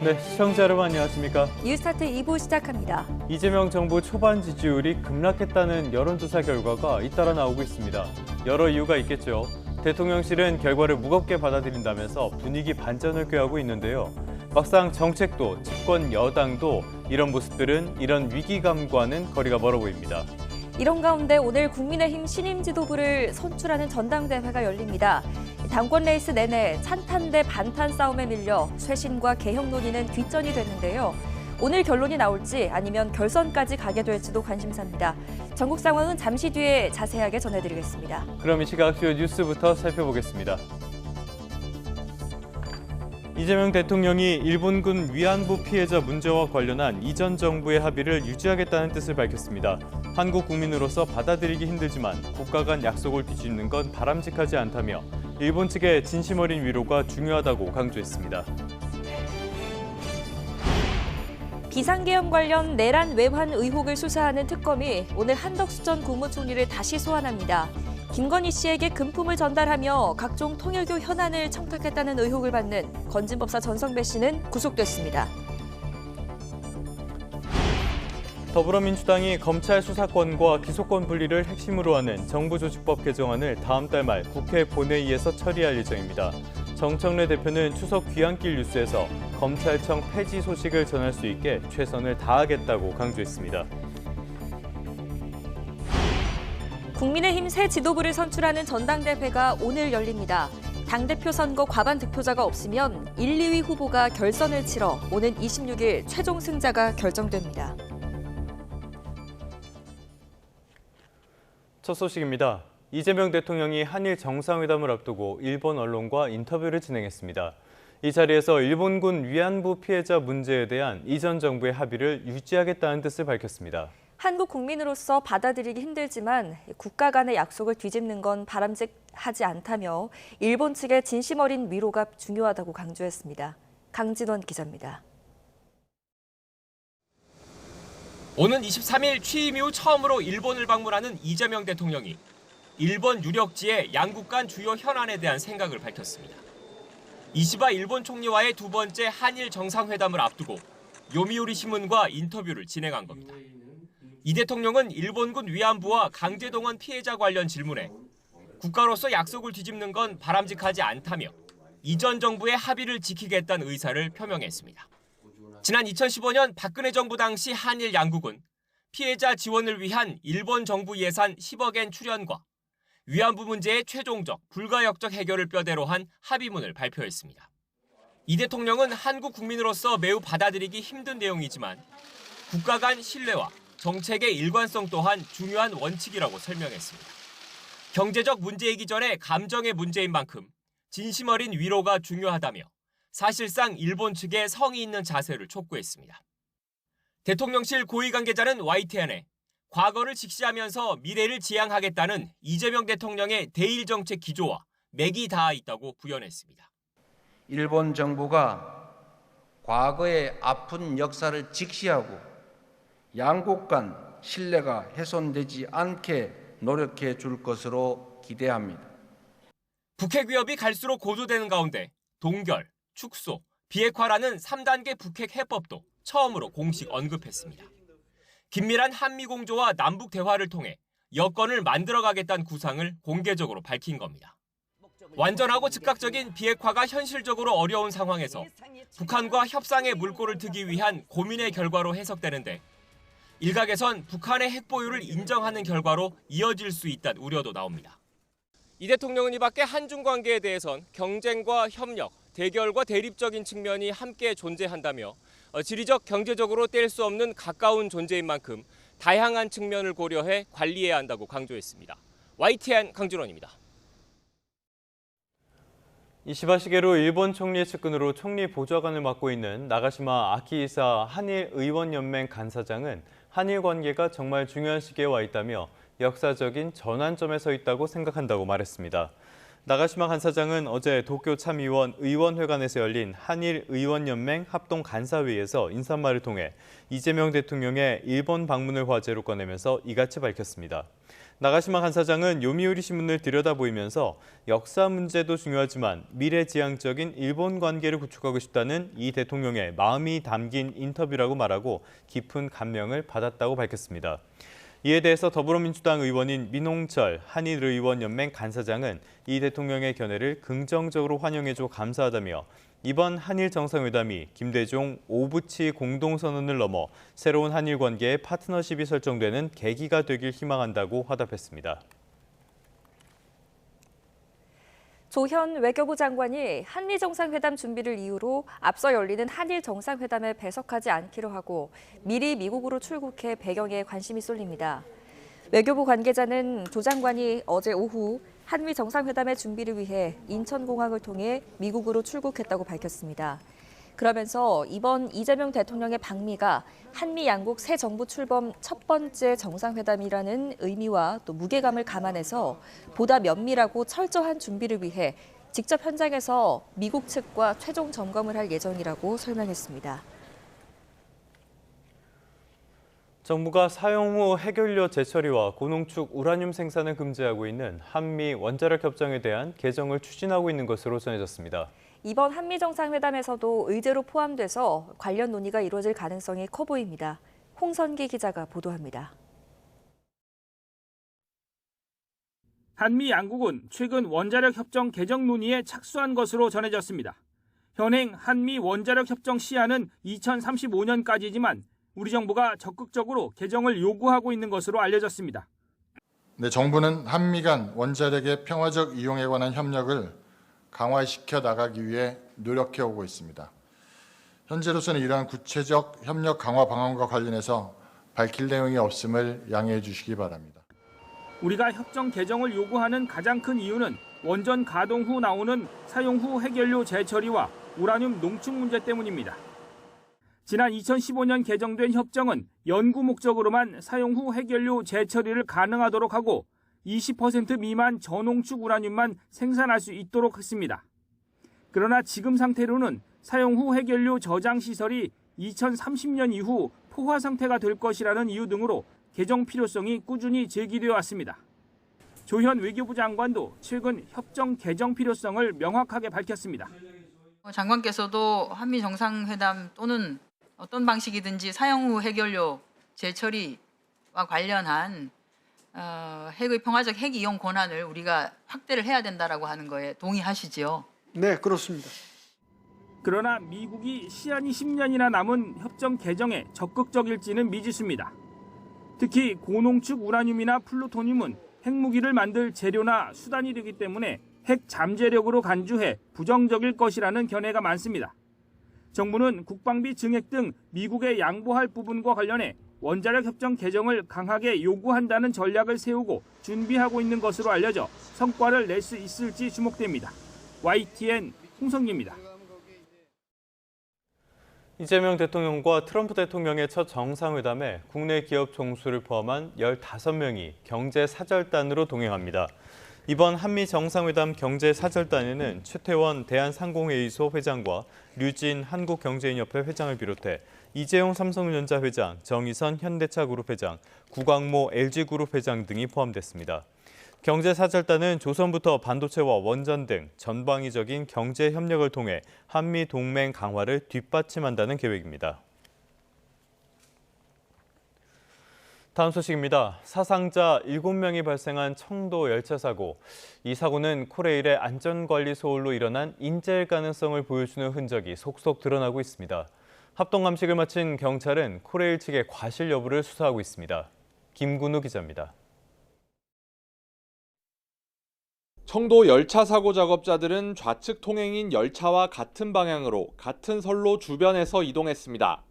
네, 시청자 여러분 안녕하십니까? 뉴스타트 2부 시작합니다. 이재명 정부 초반 지지율이 급락했다는 여론조사 결과가 잇따라 나오고 있습니다. 여러 이유가 있겠죠. 대통령실은 결과를 무겁게 받아들인다면서 분위기 반전을 꾀하고 있는데요. 막상 정책도 집권 여당도 이런 모습들은 이런 위기감과는 거리가 멀어 보입니다. 이런 가운데 오늘 국민의힘 신임 지도부를 선출하는 전당대회가 열립니다. 당권 레이스 내내 찬탄 대 반탄 싸움에 밀려 쇄신과 개혁 논의는 뒷전이 됐는데요. 오늘 결론이 나올지 아니면 결선까지 가게 될지도 관심사입니다. 전국 상황은 잠시 뒤에 자세하게 전해드리겠습니다. 그럼 이 시각 주요 뉴스부터 살펴보겠습니다. 이재명 대통령이 일본군 위안부 피해자 문제와 관련한 이전 정부의 합의를 유지하겠다는 뜻을 밝혔습니다. 한국 국민으로서 받아들이기 힘들지만 국가 간 약속을 뒤집는 건 바람직하지 않다며 일본 측의 진심 어린 위로가 중요하다고 강조했습니다. 비상계엄 관련 내란 외환 의혹을 수사하는 특검이 오늘 한덕수 전 국무총리를 다시 소환합니다. 김건희 씨에게 금품을 전달하며 각종 통일교 현안을 청탁했다는 의혹을 받는 건진법사 전성배 씨는 구속됐습니다. 더불어민주당이 검찰 수사권과 기소권 분리를 핵심으로 하는 정부조직법 개정안을 다음 달 말 국회 본회의에서 처리할 예정입니다. 정청래 대표는 추석 귀환길 뉴스에서 검찰청 폐지 소식을 전할 수 있게 최선을 다하겠다고 강조했습니다. 국민의힘 새 지도부를 선출하는 전당대회가 오늘 열립니다. 당대표 선거 과반 득표자가 없으면 1, 2위 후보가 결선을 치러 오는 26일 최종 승자가 결정됩니다. 첫 소식입니다. 이재명 대통령이 한일 정상회담을 앞두고 일본 언론과 인터뷰를 진행했습니다. 이 자리에서 일본군 위안부 피해자 문제에 대한 이전 정부의 합의를 유지하겠다는 뜻을 밝혔습니다. 한국 국민으로서 받아들이기 힘들지만 국가 간의 약속을 뒤집는 건 바람직하지 않다며 일본 측의 진심 어린 위로가 중요하다고 강조했습니다. 강진원 기자입니다. 오는 23일 취임 이후 처음으로 일본을 방문하는 이재명 대통령이 일본 유력지의 양국 간 주요 현안에 대한 생각을 밝혔습니다. 이시바 일본 총리와의 두 번째 한일 정상회담을 앞두고 요미우리 신문과 인터뷰를 진행한 겁니다. 이 대통령은 일본군 위안부와 강제동원 피해자 관련 질문에 국가로서 약속을 뒤집는 건 바람직하지 않다며 이전 정부의 합의를 지키겠다는 의사를 표명했습니다. 지난 2015년 박근혜 정부 당시 한일 양국은 피해자 지원을 위한 일본 정부 예산 10억엔 출연과 위안부 문제의 최종적, 불가역적 해결을 뼈대로 한 합의문을 발표했습니다. 이 대통령은 한국 국민으로서 매우 받아들이기 힘든 내용이지만 국가 간 신뢰와 정책의 일관성 또한 중요한 원칙이라고 설명했습니다. 경제적 문제이기 전에 감정의 문제인 만큼 진심 어린 위로가 중요하다며 사실상 일본 측의 성의 있는 자세를 촉구했습니다. 대통령실 고위 관계자는 YTN에 과거를 직시하면서 미래를 지향하겠다는 이재명 대통령의 대일 정책 기조와 맥이 닿아 있다고 구현했습니다. 일본 정부가 과거의 아픈 역사를 직시하고 양국 간 신뢰가 훼손되지 않게 노력해 줄 것으로 기대합니다. 북핵 위협이 갈수록 고조되는 가운데 동결, 축소, 비핵화라는 3단계 북핵 해법도 처음으로 공식 언급했습니다. 긴밀한 한미 공조와 남북 대화를 통해 여건을 만들어가겠다는 구상을 공개적으로 밝힌 겁니다. 완전하고 즉각적인 비핵화가 현실적으로 어려운 상황에서 북한과 협상의 물꼬를 트기 위한 고민의 결과로 해석되는데 일각에선 북한의 핵 보유를 인정하는 결과로 이어질 수 있다는 우려도 나옵니다. 이 대통령은 이 밖에 한중 관계에 대해선 경쟁과 협력, 대결과 대립적인 측면이 함께 존재한다며 지리적, 경제적으로 뗄 수 없는 가까운 존재인 만큼 다양한 측면을 고려해 관리해야 한다고 강조했습니다. YTN 강준원입니다. 이시바 시게루 일본 총리의 측근으로 총리 보좌관을 맡고 있는 나가시마 아키히사 한일의원연맹 간사장은 한일 관계가 정말 중요한 시기에 와 있다며 역사적인 전환점에 서 있다고 생각한다고 말했습니다. 나가시마 간사장은 어제 도쿄 참의원 의원회관에서 열린 한일의원연맹 합동간사회의에서 인사말을 통해 이재명 대통령의 일본 방문을 화제로 꺼내면서 이같이 밝혔습니다. 나가시마 간사장은 요미우리 신문을 들여다보이면서 역사 문제도 중요하지만 미래지향적인 일본 관계를 구축하고 싶다는 이 대통령의 마음이 담긴 인터뷰라고 말하고 깊은 감명을 받았다고 밝혔습니다. 이에 대해서 더불어민주당 의원인 민홍철 한일의원연맹 간사장은 이 대통령의 견해를 긍정적으로 환영해줘 감사하다며 이번 한일 정상회담이 김대중 오부치 공동선언을 넘어 새로운 한일 관계의 파트너십이 설정되는 계기가 되길 희망한다고 화답했습니다. 조현 외교부 장관이 한미 정상회담 준비를 이유로 앞서 열리는 한일 정상회담에 배석하지 않기로 하고 미리 미국으로 출국해 배경에 관심이 쏠립니다. 외교부 관계자는 조 장관이 어제 오후 한미 정상회담의 준비를 위해 인천공항을 통해 미국으로 출국했다고 밝혔습니다. 그러면서 이번 이재명 대통령의 방미가 한미 양국 새 정부 출범 첫 번째 정상회담이라는 의미와 또 무게감을 감안해서 보다 면밀하고 철저한 준비를 위해 직접 현장에서 미국 측과 최종 점검을 할 예정이라고 설명했습니다. 정부가 사용 후 해결료 재처리와 고농축 우라늄 생산을 금지하고 있는 한미 원자력 협정에 대한 개정을 추진하고 있는 것으로 전해졌습니다. 이번 한미 정상회담에서도 의제로 포함돼서 관련 논의가 이루어질 가능성이 커 보입니다. 홍선기 기자가 보도합니다. 한미 양국은 최근 원자력 협정 개정 논의에 착수한 것으로 전해졌습니다. 현행 한미 원자력 협정 시한은 2035년까지지만 우리 정부가 적극적으로 개정을 요구하고 있는 것으로 알려졌습니다. 네, 정부는 한미 간 원자력의 평화적 이용에 관한 협력을 강화시켜 나가기 위해 노력해 오고 있습니다. 현재로서는 이러한 구체적 협력 강화 방안과 관련해서 밝힐 내용이 없음을 양해해 주시기 바랍니다. 우리가 협정 개정을 요구하는 가장 큰 이유는 원전 가동 후 나오는 사용 후 해결료 재처리와 우라늄 농축 문제 때문입니다. 지난 2015년 개정된 협정은 연구 목적으로만 사용 후 해결료 재처리를 가능하도록 하고 20% 미만 저농축 우라늄만 생산할 수 있도록 했습니다. 그러나 지금 상태로는 사용 후 해결료 저장 시설이 2030년 이후 포화 상태가 될 것이라는 이유 등으로 개정 필요성이 꾸준히 제기되어 왔습니다. 조현 외교부 장관도 최근 협정 개정 필요성을 명확하게 밝혔습니다. 장관께서도 한미 정상회담 또는 어떤 방식이든지 사용 후 해결료 재처리와 관련한 핵의 평화적 핵 이용 권한을 우리가 확대를 해야 된다라고 하는 거에 동의하시지요? 네, 그렇습니다. 그러나 미국이 시한이 10년이나 남은 협정 개정에 적극적일지는 미지수입니다. 특히 고농축 우라늄이나 플루토늄은 핵무기를 만들 재료나 수단이 되기 때문에 핵 잠재력으로 간주해 부정적일 것이라는 견해가 많습니다. 정부는 국방비 증액 등 미국에 양보할 부분과 관련해 원자력 협정 개정을 강하게 요구한다는 전략을 세우고 준비하고 있는 것으로 알려져 성과를 낼 수 있을지 주목됩니다. YTN 홍성기입니다. 이재명 대통령과 트럼프 대통령의 첫 정상회담에 국내 기업 총수를 포함한 15명이 경제사절단으로 동행합니다. 이번 한미 정상회담 경제사절단에는 최태원 대한상공회의소 회장과 류진 한국경제인협회 회장을 비롯해 이재용 삼성전자 회장, 정의선 현대차그룹 회장, 구광모 LG그룹 회장 등이 포함됐습니다. 경제사절단은 조선부터 반도체와 원전 등 전방위적인 경제 협력을 통해 한미 동맹 강화를 뒷받침한다는 계획입니다. 다음 소식입니다. 사상자 7명이 발생한 청도 열차 사고. 이 사고는 코레일의 안전관리 소홀로 일어난 인재일 가능성을 보여주는 흔적이 속속 드러나고 있습니다. 합동 감식을 마친 경찰은 코레일 측의 과실 여부를 수사하고 있습니다. 김근우 기자입니다. 청도 열차 사고 작업자들은 좌측 통행인 열차와 같은 방향으로 같은 선로 주변에서 이동했습니다.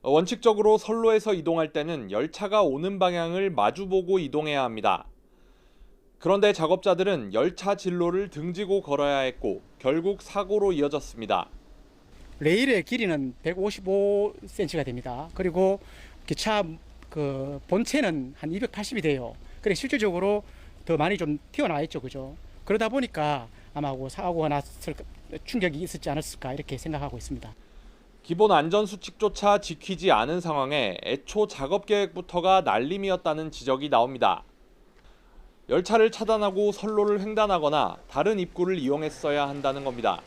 원칙적으로 선로에서 이동할 때는 열차가 오는 방향을 마주보고 이동해야 합니다. 그런데 작업자들은 열차 진로를 등지고 걸어야 했고 결국 사고로 이어졌습니다. 레일의 길이는 155cm가 됩니다. 그리고 기차 본체는 한 280이 돼요. 그래 실질적으로 더 많이 좀 튀어나와 있죠, 그죠? 그러다 보니까 아마 사고가 났을 충격이 있었지 않았을까 이렇게 생각하고 있습니다. 기본 안전 수칙조차 지키지 않은 상황에 애초 작업 계획부터가 날림이었다는 지적이 나옵니다. 열차를 차단하고 선로를 횡단하거나 다른 입구를 이용했어야 한다는 겁니다.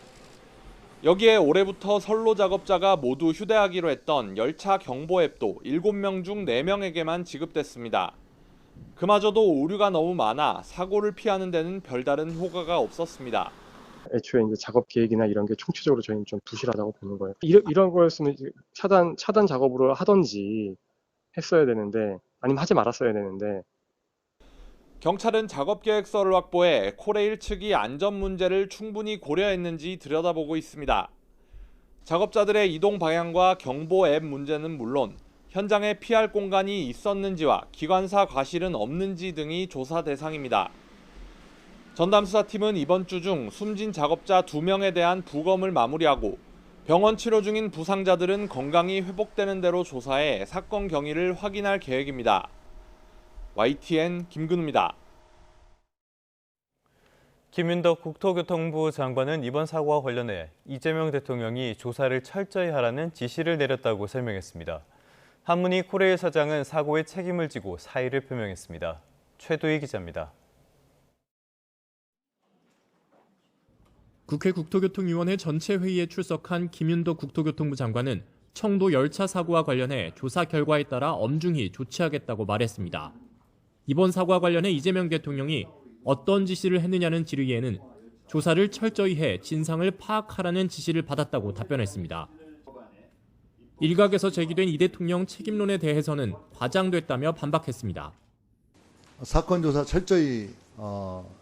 여기에 올해부터 선로 작업자가 모두 휴대하기로 했던 열차 경보 앱도 7명 중 4명에게만 지급됐습니다. 그마저도 오류가 너무 많아 사고를 피하는 데는 별다른 효과가 없었습니다. 애초에 이제 작업 계획이나 이런 게 총체적으로 저희는 좀 부실하다고 보는 거예요. 이런 거였으면 이제 차단 작업으로 하던지 했어야 되는데, 아니면 하지 말았어야 되는데. 경찰은 작업 계획서를 확보해 코레일 측이 안전 문제를 충분히 고려했는지 들여다보고 있습니다. 작업자들의 이동 방향과 경보 앱 문제는 물론 현장에 피할 공간이 있었는지와 기관사 과실은 없는지 등이 조사 대상입니다. 전담수사팀은 이번 주 중 숨진 작업자 2명에 대한 부검을 마무리하고 병원 치료 중인 부상자들은 건강이 회복되는 대로 조사해 사건 경위를 확인할 계획입니다. YTN 김근우입니다. 김윤덕 국토교통부 장관은 이번 사고와 관련해 이재명 대통령이 조사를 철저히 하라는 지시를 내렸다고 설명했습니다. 한문희 코레일 사장은 사고의 책임을 지고 사의를 표명했습니다. 최도희 기자입니다. 국회 국토교통위원회 전체 회의에 출석한 김윤덕 국토교통부 장관은 청도 열차 사고와 관련해 조사 결과에 따라 엄중히 조치하겠다고 말했습니다. 이번 사고와 관련해 이재명 대통령이 어떤 지시를 했느냐는 질의에는 조사를 철저히 해 진상을 파악하라는 지시를 받았다고 답변했습니다. 일각에서 제기된 이 대통령 책임론에 대해서는 과장됐다며 반박했습니다. 사건 조사 철저히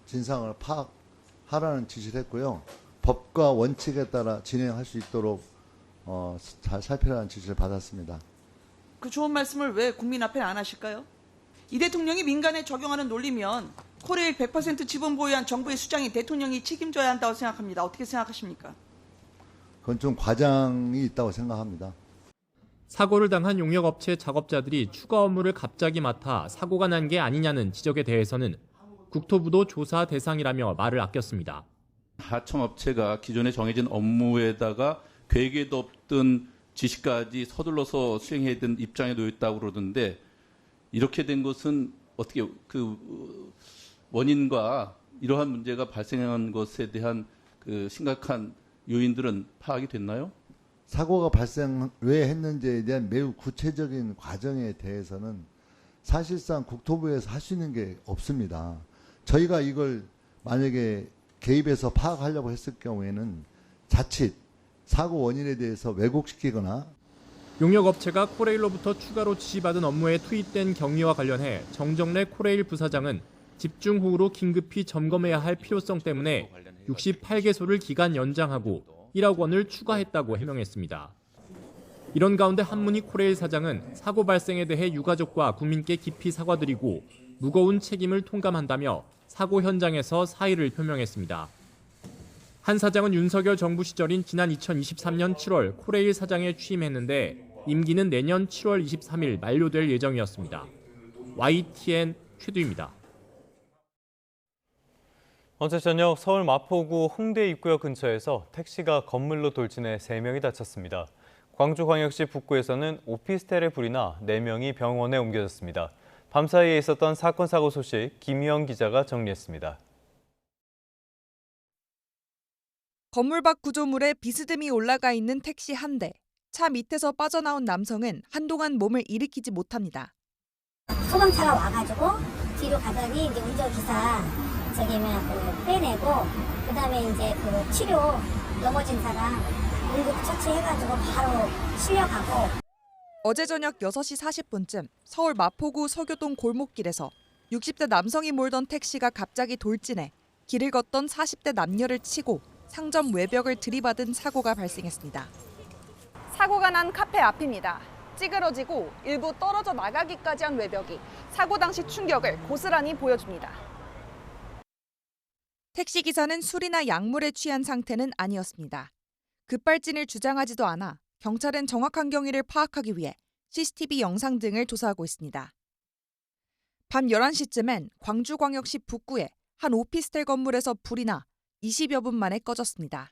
진상을 파악하라는 지시를 했고요. 법과 원칙에 따라 진행할 수 있도록 잘 살피라는 지시를 받았습니다. 그 좋은 말씀을 왜 국민 앞에 안 하실까요? 이 대통령이 민간에 적용하는 논리면 코레일 100% 지분 보유한 정부의 수장이 대통령이 책임져야 한다고 생각합니다. 어떻게 생각하십니까? 그건 좀 과장이 있다고 생각합니다. 사고를 당한 용역업체 작업자들이 추가 업무를 갑자기 맡아 사고가 난 게 아니냐는 지적에 대해서는 국토부도 조사 대상이라며 말을 아꼈습니다. 하청업체가 기존에 정해진 업무에다가 계획에도 없던 지시까지 서둘러서 수행해야 되는 입장에 놓였다고 그러던데, 이렇게 된 것은 어떻게 그 원인과 이러한 문제가 발생한 것에 대한 그 심각한 요인들은 파악이 됐나요? 사고가 발생 왜 했는지에 대한 매우 구체적인 과정에 대해서는 사실상 국토부에서 할 수 있는 게 없습니다. 저희가 이걸 만약에 개입해서 파악하려고 했을 경우에는 자칫 사고 원인에 대해서 왜곡시키거나, 용역업체가 코레일로부터 추가로 지시받은 업무에 투입된 경위와 관련해 정정래 코레일 부사장은 집중 호우로 긴급히 점검해야 할 필요성 때문에 68개소를 기간 연장하고 1억 원을 추가했다고 해명했습니다. 이런 가운데 한문희 코레일 사장은 사고 발생에 대해 유가족과 국민께 깊이 사과드리고 무거운 책임을 통감한다며 사고 현장에서 사의를 표명했습니다. 한 사장은 윤석열 정부 시절인 지난 2023년 7월 코레일 사장에 취임했는데 임기는 내년 7월 23일 만료될 예정이었습니다. YTN 최두입니다. 어제 저녁 서울 마포구 홍대 입구역 근처에서 택시가 건물로 돌진해 3명이 다쳤습니다. 광주광역시 북구에서는 오피스텔에 불이 나 4명이 병원에 옮겨졌습니다. 밤사이에 있었던 사건 사고 소식 김희영 기자가 정리했습니다. 건물 밖 구조물에 비스듬히 올라가 있는 택시 한 대. 차 밑에서 빠져나온 남성은 한동안 몸을 일으키지 못합니다. 소방차가 와가지고 뒤로 가더니 이제 운전기사 빼내고, 그다음에 이제 그 치료 넘어진 사람 응급 처치해가지고 바로 실려가고. 어제 저녁 6시 40분쯤 서울 마포구 서교동 골목길에서 60대 남성이 몰던 택시가 갑자기 돌진해 길을 걷던 40대 남녀를 치고 상점 외벽을 들이받은 사고가 발생했습니다. 사고가 난 카페 앞입니다. 찌그러지고 일부 떨어져 나가기까지 한 외벽이 사고 당시 충격을 고스란히 보여줍니다. 택시기사는 술이나 약물에 취한 상태는 아니었습니다. 급발진을 주장하지도 않아 경찰은 정확한 경위를 파악하기 위해 CCTV 영상 등을 조사하고 있습니다. 밤 11시쯤엔 광주광역시 북구의 한 오피스텔 건물에서 불이 나 20여 분 만에 꺼졌습니다.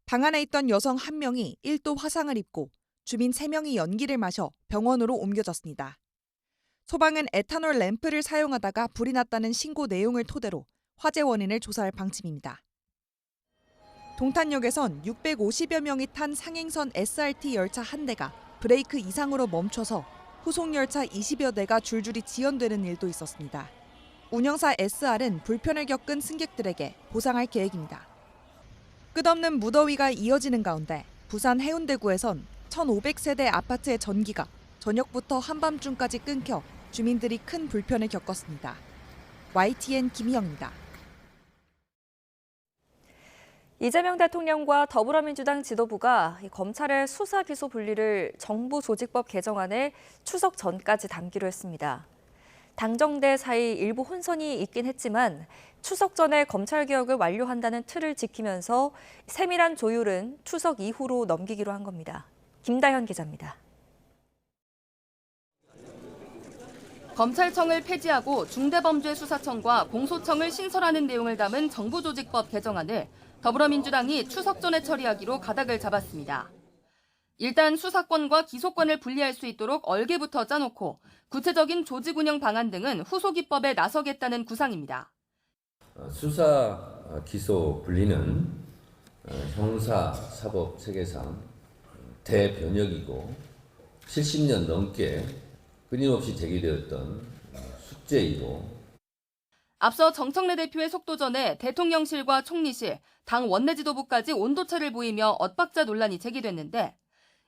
방 안에 있던 여성 1명이 1도 화상을 입고 주민 3명이 연기를 마셔 병원으로 옮겨졌습니다. 소방은 에탄올 램프를 사용하다가 불이 났다는 신고 내용을 토대로 화재 원인을 조사할 방침입니다. 동탄역에선 650여 명이 탄 상행선 SRT 열차 한 대가 브레이크 이상으로 멈춰서 후속 열차 20여 대가 줄줄이 지연되는 일도 있었습니다. 운영사 SR은 불편을 겪은 승객들에게 보상할 계획입니다. 끝없는 무더위가 이어지는 가운데 부산 해운대구에선 1,500세대 아파트의 전기가 저녁부터 한밤중까지 끊겨 주민들이 큰 불편을 겪었습니다. YTN 김희영입니다. 이재명 대통령과 더불어민주당 지도부가 검찰의 수사 기소 분리를 정부조직법 개정안에 추석 전까지 담기로 했습니다. 당정대 사이 일부 혼선이 있긴 했지만 추석 전에 검찰개혁을 완료한다는 틀을 지키면서 세밀한 조율은 추석 이후로 넘기기로 한 겁니다. 김다현 기자입니다. 검찰청을 폐지하고 중대범죄수사청과 공소청을 신설하는 내용을 담은 정부조직법 개정안을 더불어민주당이 추석 전에 처리하기로 가닥을 잡았습니다. 일단 수사권과 기소권을 분리할 수 있도록 얼개부터 짜놓고 구체적인 조직 운영 방안 등은 후속 입법에 나서겠다는 구상입니다. 수사, 기소 분리는 형사, 사법 체계상 대변혁이고 70년 넘게 끊임없이 제기되었던 숙제이고 앞서 정청래 대표의 속도전에 대통령실과 총리실, 당 원내지도부까지 온도차를 보이며 엇박자 논란이 제기됐는데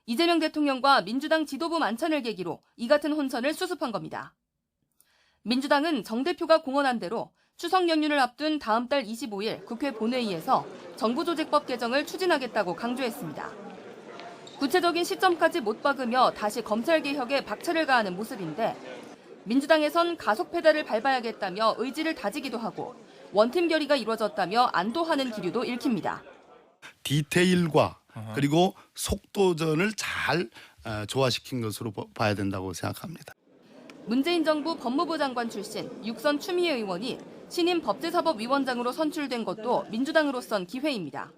이재명 대통령과 민주당 지도부 만찬을 계기로 이 같은 혼선을 수습한 겁니다. 민주당은 정 대표가 공언한 대로 추석 연휴를 앞둔 다음 달 25일 국회 본회의에서 정부조직법 개정을 추진하겠다고 강조했습니다. 구체적인 시점까지 못 박으며 다시 검찰개혁에 박차를 가하는 모습인데 민주당에선 가속 페달을 밟아야겠다며 의지를 다지기도 하고 원팀 결의가 이루어졌다며 안도하는 기류도 읽힙니다. 디테일과 그리고 속도전을 잘 조화시킨 것으로 봐야 된다고 생각합니다. 문재인 정부 법무부 장관 출신 육선 추미애 의원이 신임 법제사법위원장으로 선출된 것도 민주당으로선 기회입니다.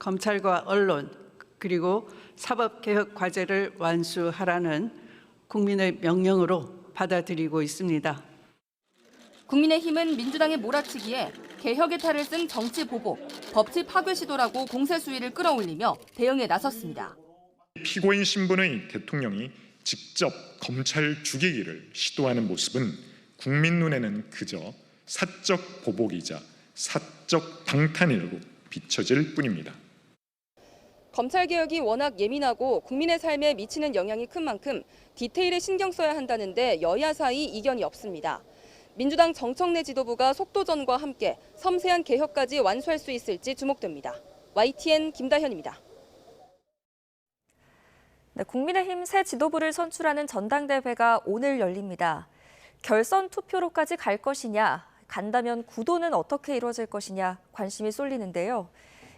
검찰과 언론 그리고 사법개혁 과제를 완수하라는 국민의 명령으로 받아들이고 있습니다. 국민의힘은 민주당의 몰아치기에 개혁의 탈을 쓴 정치 보복, 법치 파괴 시도라고 공세 수위를 끌어올리며 대응에 나섰습니다. 피고인 신분의 대통령이 직접 검찰 죽이기를 시도하는 모습은 국민 눈에는 그저 사적 보복이자 사적 방탄으로 비춰질 뿐입니다. 검찰개혁이 워낙 예민하고 국민의 삶에 미치는 영향이 큰 만큼 디테일에 신경 써야 한다는데 여야 사이 이견이 없습니다. 민주당 정청래 지도부가 속도전과 함께 섬세한 개혁까지 완수할 수 있을지 주목됩니다. YTN 김다현입니다. 네, 국민의힘 새 지도부를 선출하는 전당대회가 오늘 열립니다. 결선 투표로까지 갈 것이냐, 간다면 구도는 어떻게 이루어질 것이냐 관심이 쏠리는데요.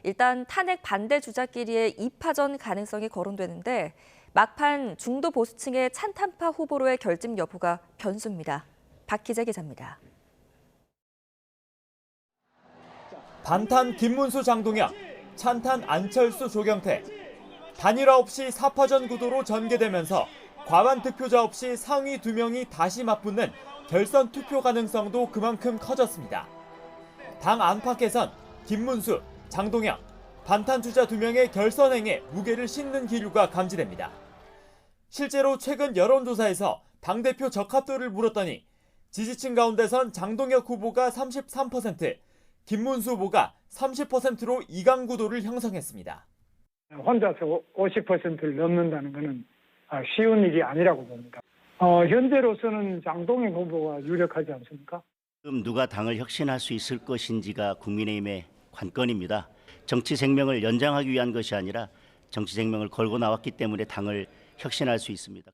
일단 탄핵 반대 주자끼리의 2파전 가능성이 거론되는데 막판 중도 보수층의 찬탄파 후보로의 결집 여부가 변수입니다. 박희재 기자입니다. 반탄 김문수 장동혁, 찬탄 안철수 조경태. 단일화 없이 4파전 구도로 전개되면서 과반 득표자 없이 상위 2명이 다시 맞붙는 결선 투표 가능성도 그만큼 커졌습니다. 당 안팎에선 김문수, 장동혁, 반탄 주자 2명의 결선행에 무게를 싣는 기류가 감지됩니다. 실제로 최근 여론조사에서 당대표 적합도를 물었더니 지지층 가운데선 장동혁 후보가 33%, 김문수 후보가 30%로 이강 구도를 형성했습니다. 혼자서 50%를 넘는다는 것은 쉬운 일이 아니라고 봅니다. 현재로서는 장동혁 후보가 유력하지 않습니까? 지금 누가 당을 혁신할 수 있을 것인지가 국민의힘의 관건입니다. 정치 생명을 연장하기 위한 것이 아니라 정치 생명을 걸고 나왔기 때문에 당을 혁신할 수 있습니다.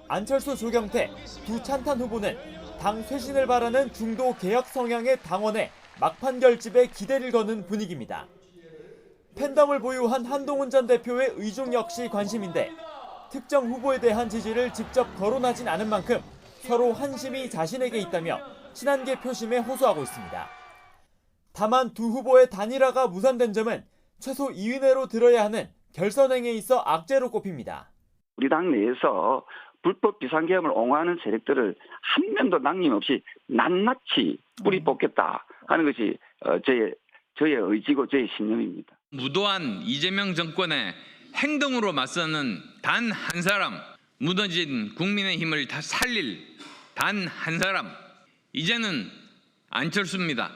안철수, 조경태 두 찬탄 후보는 당 쇄신을 바라는 중도 개혁 성향의 당원에 막판 결집에 기대를 거는 분위기입니다. 팬덤을 보유한 한동훈 전 대표의 의중 역시 관심인데 특정 후보에 대한 지지를 직접 거론하진 않은 만큼 서로 환심이 자신에게 있다며 친한계 표심에 호소하고 있습니다. 다만 두 후보의 단일화가 무산된 점은 최소 2위 내로 들어야 하는 결선행에 있어 악재로 꼽힙니다. 우리 당 내에서 불법 비상계엄을 옹호하는 세력들을 한 명도 남김없이 낱낱이 뿌리 뽑겠다 하는 것이 저의 의지고 저의 신념입니다. 무도한 이재명 정권의 행동으로 맞서는 단 한 사람, 무너진 국민의힘을 다 살릴 단 한 사람, 이제는 안철수입니다.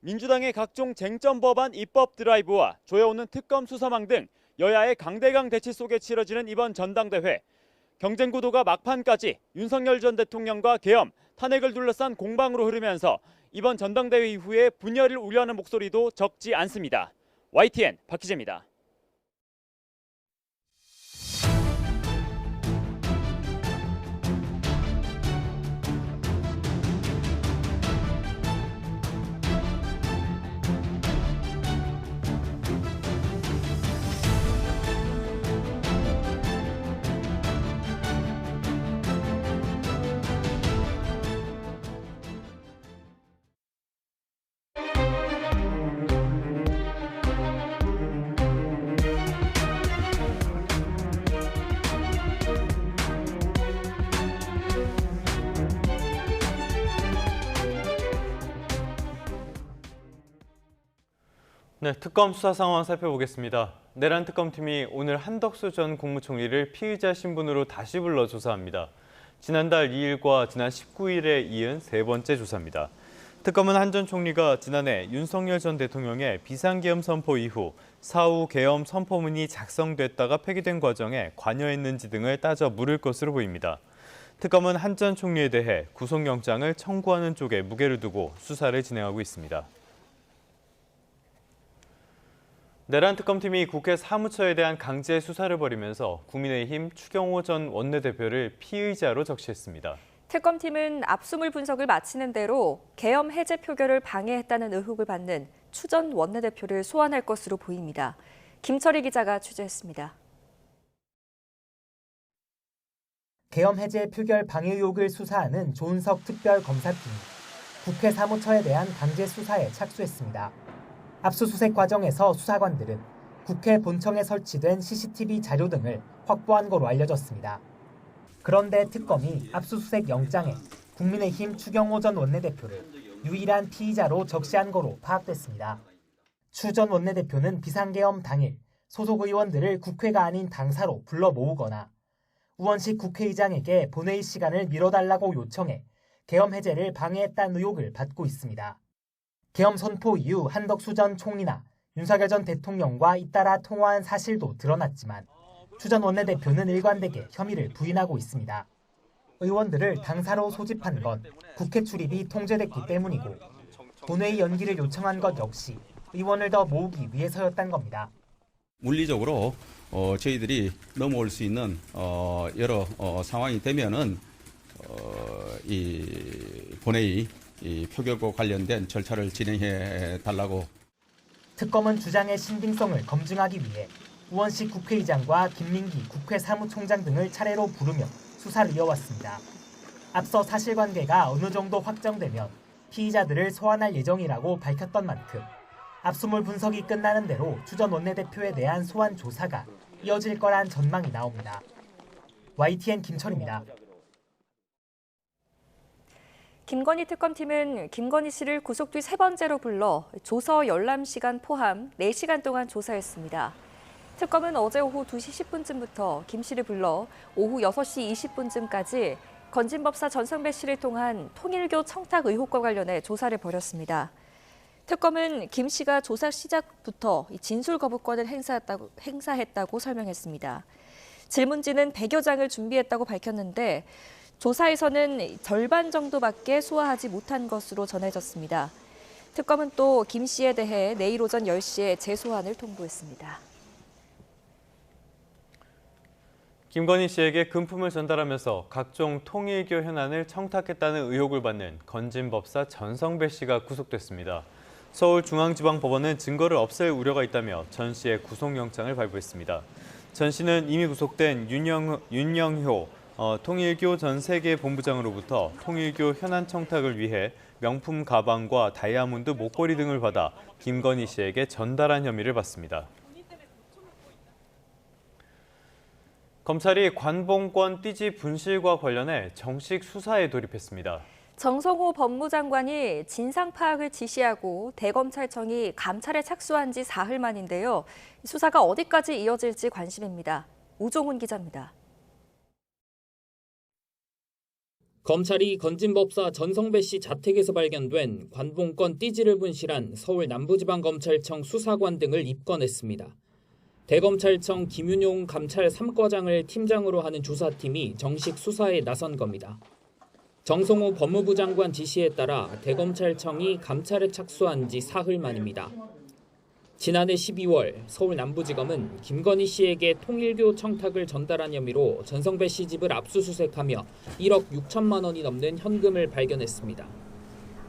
민주당의 각종 쟁점 법안 입법 드라이브와 조여오는 특검 수사망 등 여야의 강대강 대치 속에 치러지는 이번 전당대회. 경쟁 구도가 막판까지 윤석열 전 대통령과 계엄, 탄핵을 둘러싼 공방으로 흐르면서 이번 전당대회 이후에 분열을 우려하는 목소리도 적지 않습니다. YTN 박희재입니다. 네, 특검 수사 상황 살펴보겠습니다. 내란 특검팀이 오늘 한덕수 전 국무총리를 피의자 신분으로 다시 불러 조사합니다. 지난달 2일과 지난 19일에 이은 세 번째 조사입니다. 특검은 한 전 총리가 지난해 윤석열 전 대통령의 비상계엄 선포 이후 사후 계엄 선포문이 작성됐다가 폐기된 과정에 관여했는지 등을 따져 물을 것으로 보입니다. 특검은 한 전 총리에 대해 구속영장을 청구하는 쪽에 무게를 두고 수사를 진행하고 있습니다. 내란 특검팀이 국회 사무처에 대한 강제 수사를 벌이면서 국민의힘 추경호 전 원내대표를 피의자로 적시했습니다. 특검팀은 압수물 분석을 마치는 대로 계엄 해제 표결을 방해했다는 의혹을 받는 추 전 원내대표를 소환할 것으로 보입니다. 김철희 기자가 취재했습니다. 계엄 해제 표결 방해 의혹을 수사하는 조은석 특별검사팀이 국회 사무처에 대한 강제 수사에 착수했습니다. 압수수색 과정에서 수사관들은 국회 본청에 설치된 CCTV 자료 등을 확보한 거로 알려졌습니다. 그런데 특검이 압수수색 영장에 국민의힘 추경호 전 원내대표를 유일한 피의자로 적시한 거로 파악됐습니다. 추 전 원내대표는 비상계엄 당일 소속 의원들을 국회가 아닌 당사로 불러 모으거나 우원식 국회의장에게 본회의 시간을 미뤄달라고 요청해 계엄 해제를 방해했다는 의혹을 받고 있습니다. 계엄 선포 이후 한덕수 전 총리나 윤석열 전 대통령과 잇따라 통화한 사실도 드러났지만 추 전 원내대표는 일관되게 혐의를 부인하고 있습니다. 의원들을 당사로 소집한 건 국회 출입이 통제됐기 때문이고 본회의 연기를 요청한 것 역시 의원을 더 모으기 위해서였단 겁니다. 물리적으로 저희들이 넘어올 수 있는 여러 상황이 되면은 이 본회의 이 표결과 관련된 절차를 진행해 달라고. 특검은 주장의 신빙성을 검증하기 위해 우원식 국회의장과 김민기 국회 사무총장 등을 차례로 부르며 수사를 이어왔습니다. 앞서 사실관계가 어느 정도 확정되면 피의자들을 소환할 예정이라고 밝혔던 만큼 압수물 분석이 끝나는 대로 추 전 원내대표에 대한 소환 조사가 이어질 거란 전망이 나옵니다. YTN 김철입니다. 김건희 특검팀은 김건희 씨를 구속 뒤 세 번째로 불러 조서 열람 시간 포함 4시간 동안 조사했습니다. 특검은 어제 오후 2시 10분쯤부터 김 씨를 불러 오후 6시 20분쯤까지 건진법사 전성배 씨를 통한 통일교 청탁 의혹과 관련해 조사를 벌였습니다. 특검은 김 씨가 조사 시작부터 진술 거부권을 행사했다고 설명했습니다. 질문지는 100여 장을 준비했다고 밝혔는데 조사에서는 절반 정도밖에 소화하지 못한 것으로 전해졌습니다. 특검은 또 김 씨에 대해 내일 오전 10시에 재소환을 통보했습니다. 김건희 씨에게 금품을 전달하면서 각종 통일교 현안을 청탁했다는 의혹을 받는 건진법사 전성배 씨가 구속됐습니다. 서울중앙지방법원은 증거를 없앨 우려가 있다며 전 씨의 구속영장을 발부했습니다. 전 씨는 이미 구속된 윤영효 통일교 전 세계 본부장으로부터 통일교 현안 청탁을 위해 명품 가방과 다이아몬드 목걸이 등을 받아 김건희 씨에게 전달한 혐의를 받습니다. 검찰이 관봉권 띠지 분실과 관련해 정식 수사에 돌입했습니다. 정성호 법무장관이 진상 파악을 지시하고 대검찰청이 감찰에 착수한 지 사흘 만인데요. 수사가 어디까지 이어질지 관심입니다. 우종훈 기자입니다. 검찰이 건진법사 전성배 씨 자택에서 발견된 관봉권 띠지를 분실한 서울 남부지방검찰청 수사관 등을 입건했습니다. 대검찰청 김윤용 감찰 3과장을 팀장으로 하는 조사팀이 정식 수사에 나선 겁니다. 정성호 법무부 장관 지시에 따라 대검찰청이 감찰에 착수한 지 사흘 만입니다. 지난해 12월 서울 남부지검은 김건희 씨에게 통일교 청탁을 전달한 혐의로 전성배 씨 집을 압수수색하며 1억 6천만 원이 넘는 현금을 발견했습니다.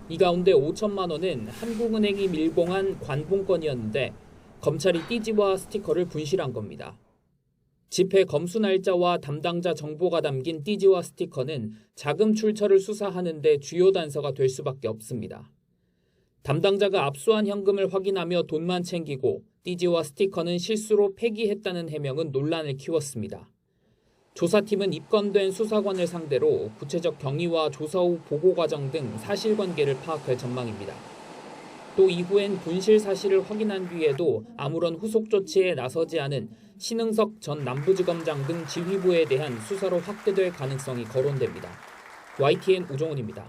이 가운데 5천만 원은 한국은행이 밀봉한 관봉권이었는데 검찰이 띠지와 스티커를 분실한 겁니다. 집회 검수 날짜와 담당자 정보가 담긴 띠지와 스티커는 자금 출처를 수사하는 데 주요 단서가 될 수밖에 없습니다. 담당자가 압수한 현금을 확인하며 돈만 챙기고 띠지와 스티커는 실수로 폐기했다는 해명은 논란을 키웠습니다. 조사팀은 입건된 수사관을 상대로 구체적 경위와 조사 후 보고 과정 등 사실관계를 파악할 전망입니다. 또 이후엔 분실 사실을 확인한 뒤에도 아무런 후속 조치에 나서지 않은 신흥석 전 남부지검장 등 지휘부에 대한 수사로 확대될 가능성이 거론됩니다. YTN 우종훈입니다.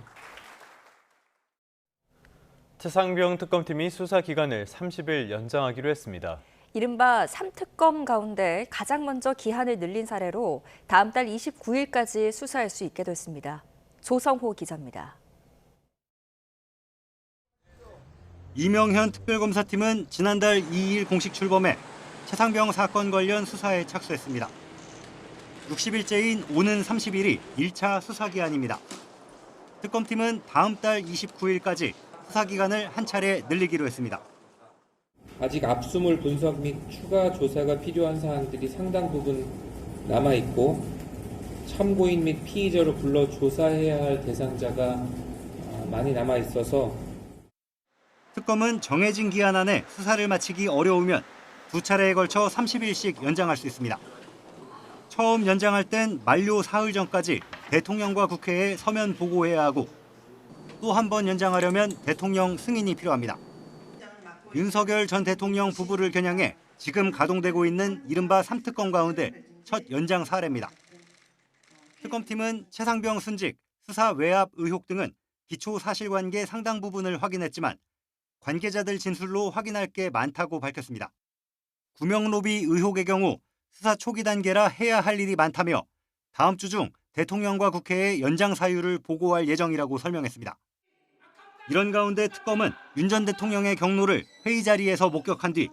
최상병 특검팀이 수사 기간을 30일 연장하기로 했습니다. 이른바 3특검 가운데 가장 먼저 기한을 늘린 사례로 다음 달 29일까지 수사할 수 있게 됐습니다. 조성호 기자입니다. 이명현 특별검사팀은 지난달 2일 공식 출범해 최상병 사건 관련 수사에 착수했습니다. 60일째인 오는 30일이 1차 수사 기한입니다. 특검팀은 다음 달 29일까지 수사 기간을 한 차례 늘리기로 했습니다. 아직 압수물 분석 및 추가 조사가 필요한 사항들이 상당 부분 남아있고 참고인 및 피의자로 불러 조사해야 할 대상자가 많이 남아있어서 특검은 정해진 기한 안에 수사를 마치기 어려우면 두 차례에 걸쳐 30일씩 연장할 수 있습니다. 처음 연장할 땐 만료 사흘 전까지 대통령과 국회에 서면 보고해야 하고 또 한 번 연장하려면 대통령 승인이 필요합니다. 윤석열 전 대통령 부부를 겨냥해 지금 가동되고 있는 이른바 3특검 가운데 첫 연장 사례입니다. 특검팀은 최상병 순직, 수사 외압 의혹 등은 기초 사실관계 상당 부분을 확인했지만 관계자들 진술로 확인할 게 많다고 밝혔습니다. 구명로비 의혹의 경우 수사 초기 단계라 해야 할 일이 많다며 다음 주 중 대통령과 국회에 연장 사유를 보고할 예정이라고 설명했습니다. 이런 가운데 특검은 윤 전 대통령의 경로를 회의 자리에서 목격한 뒤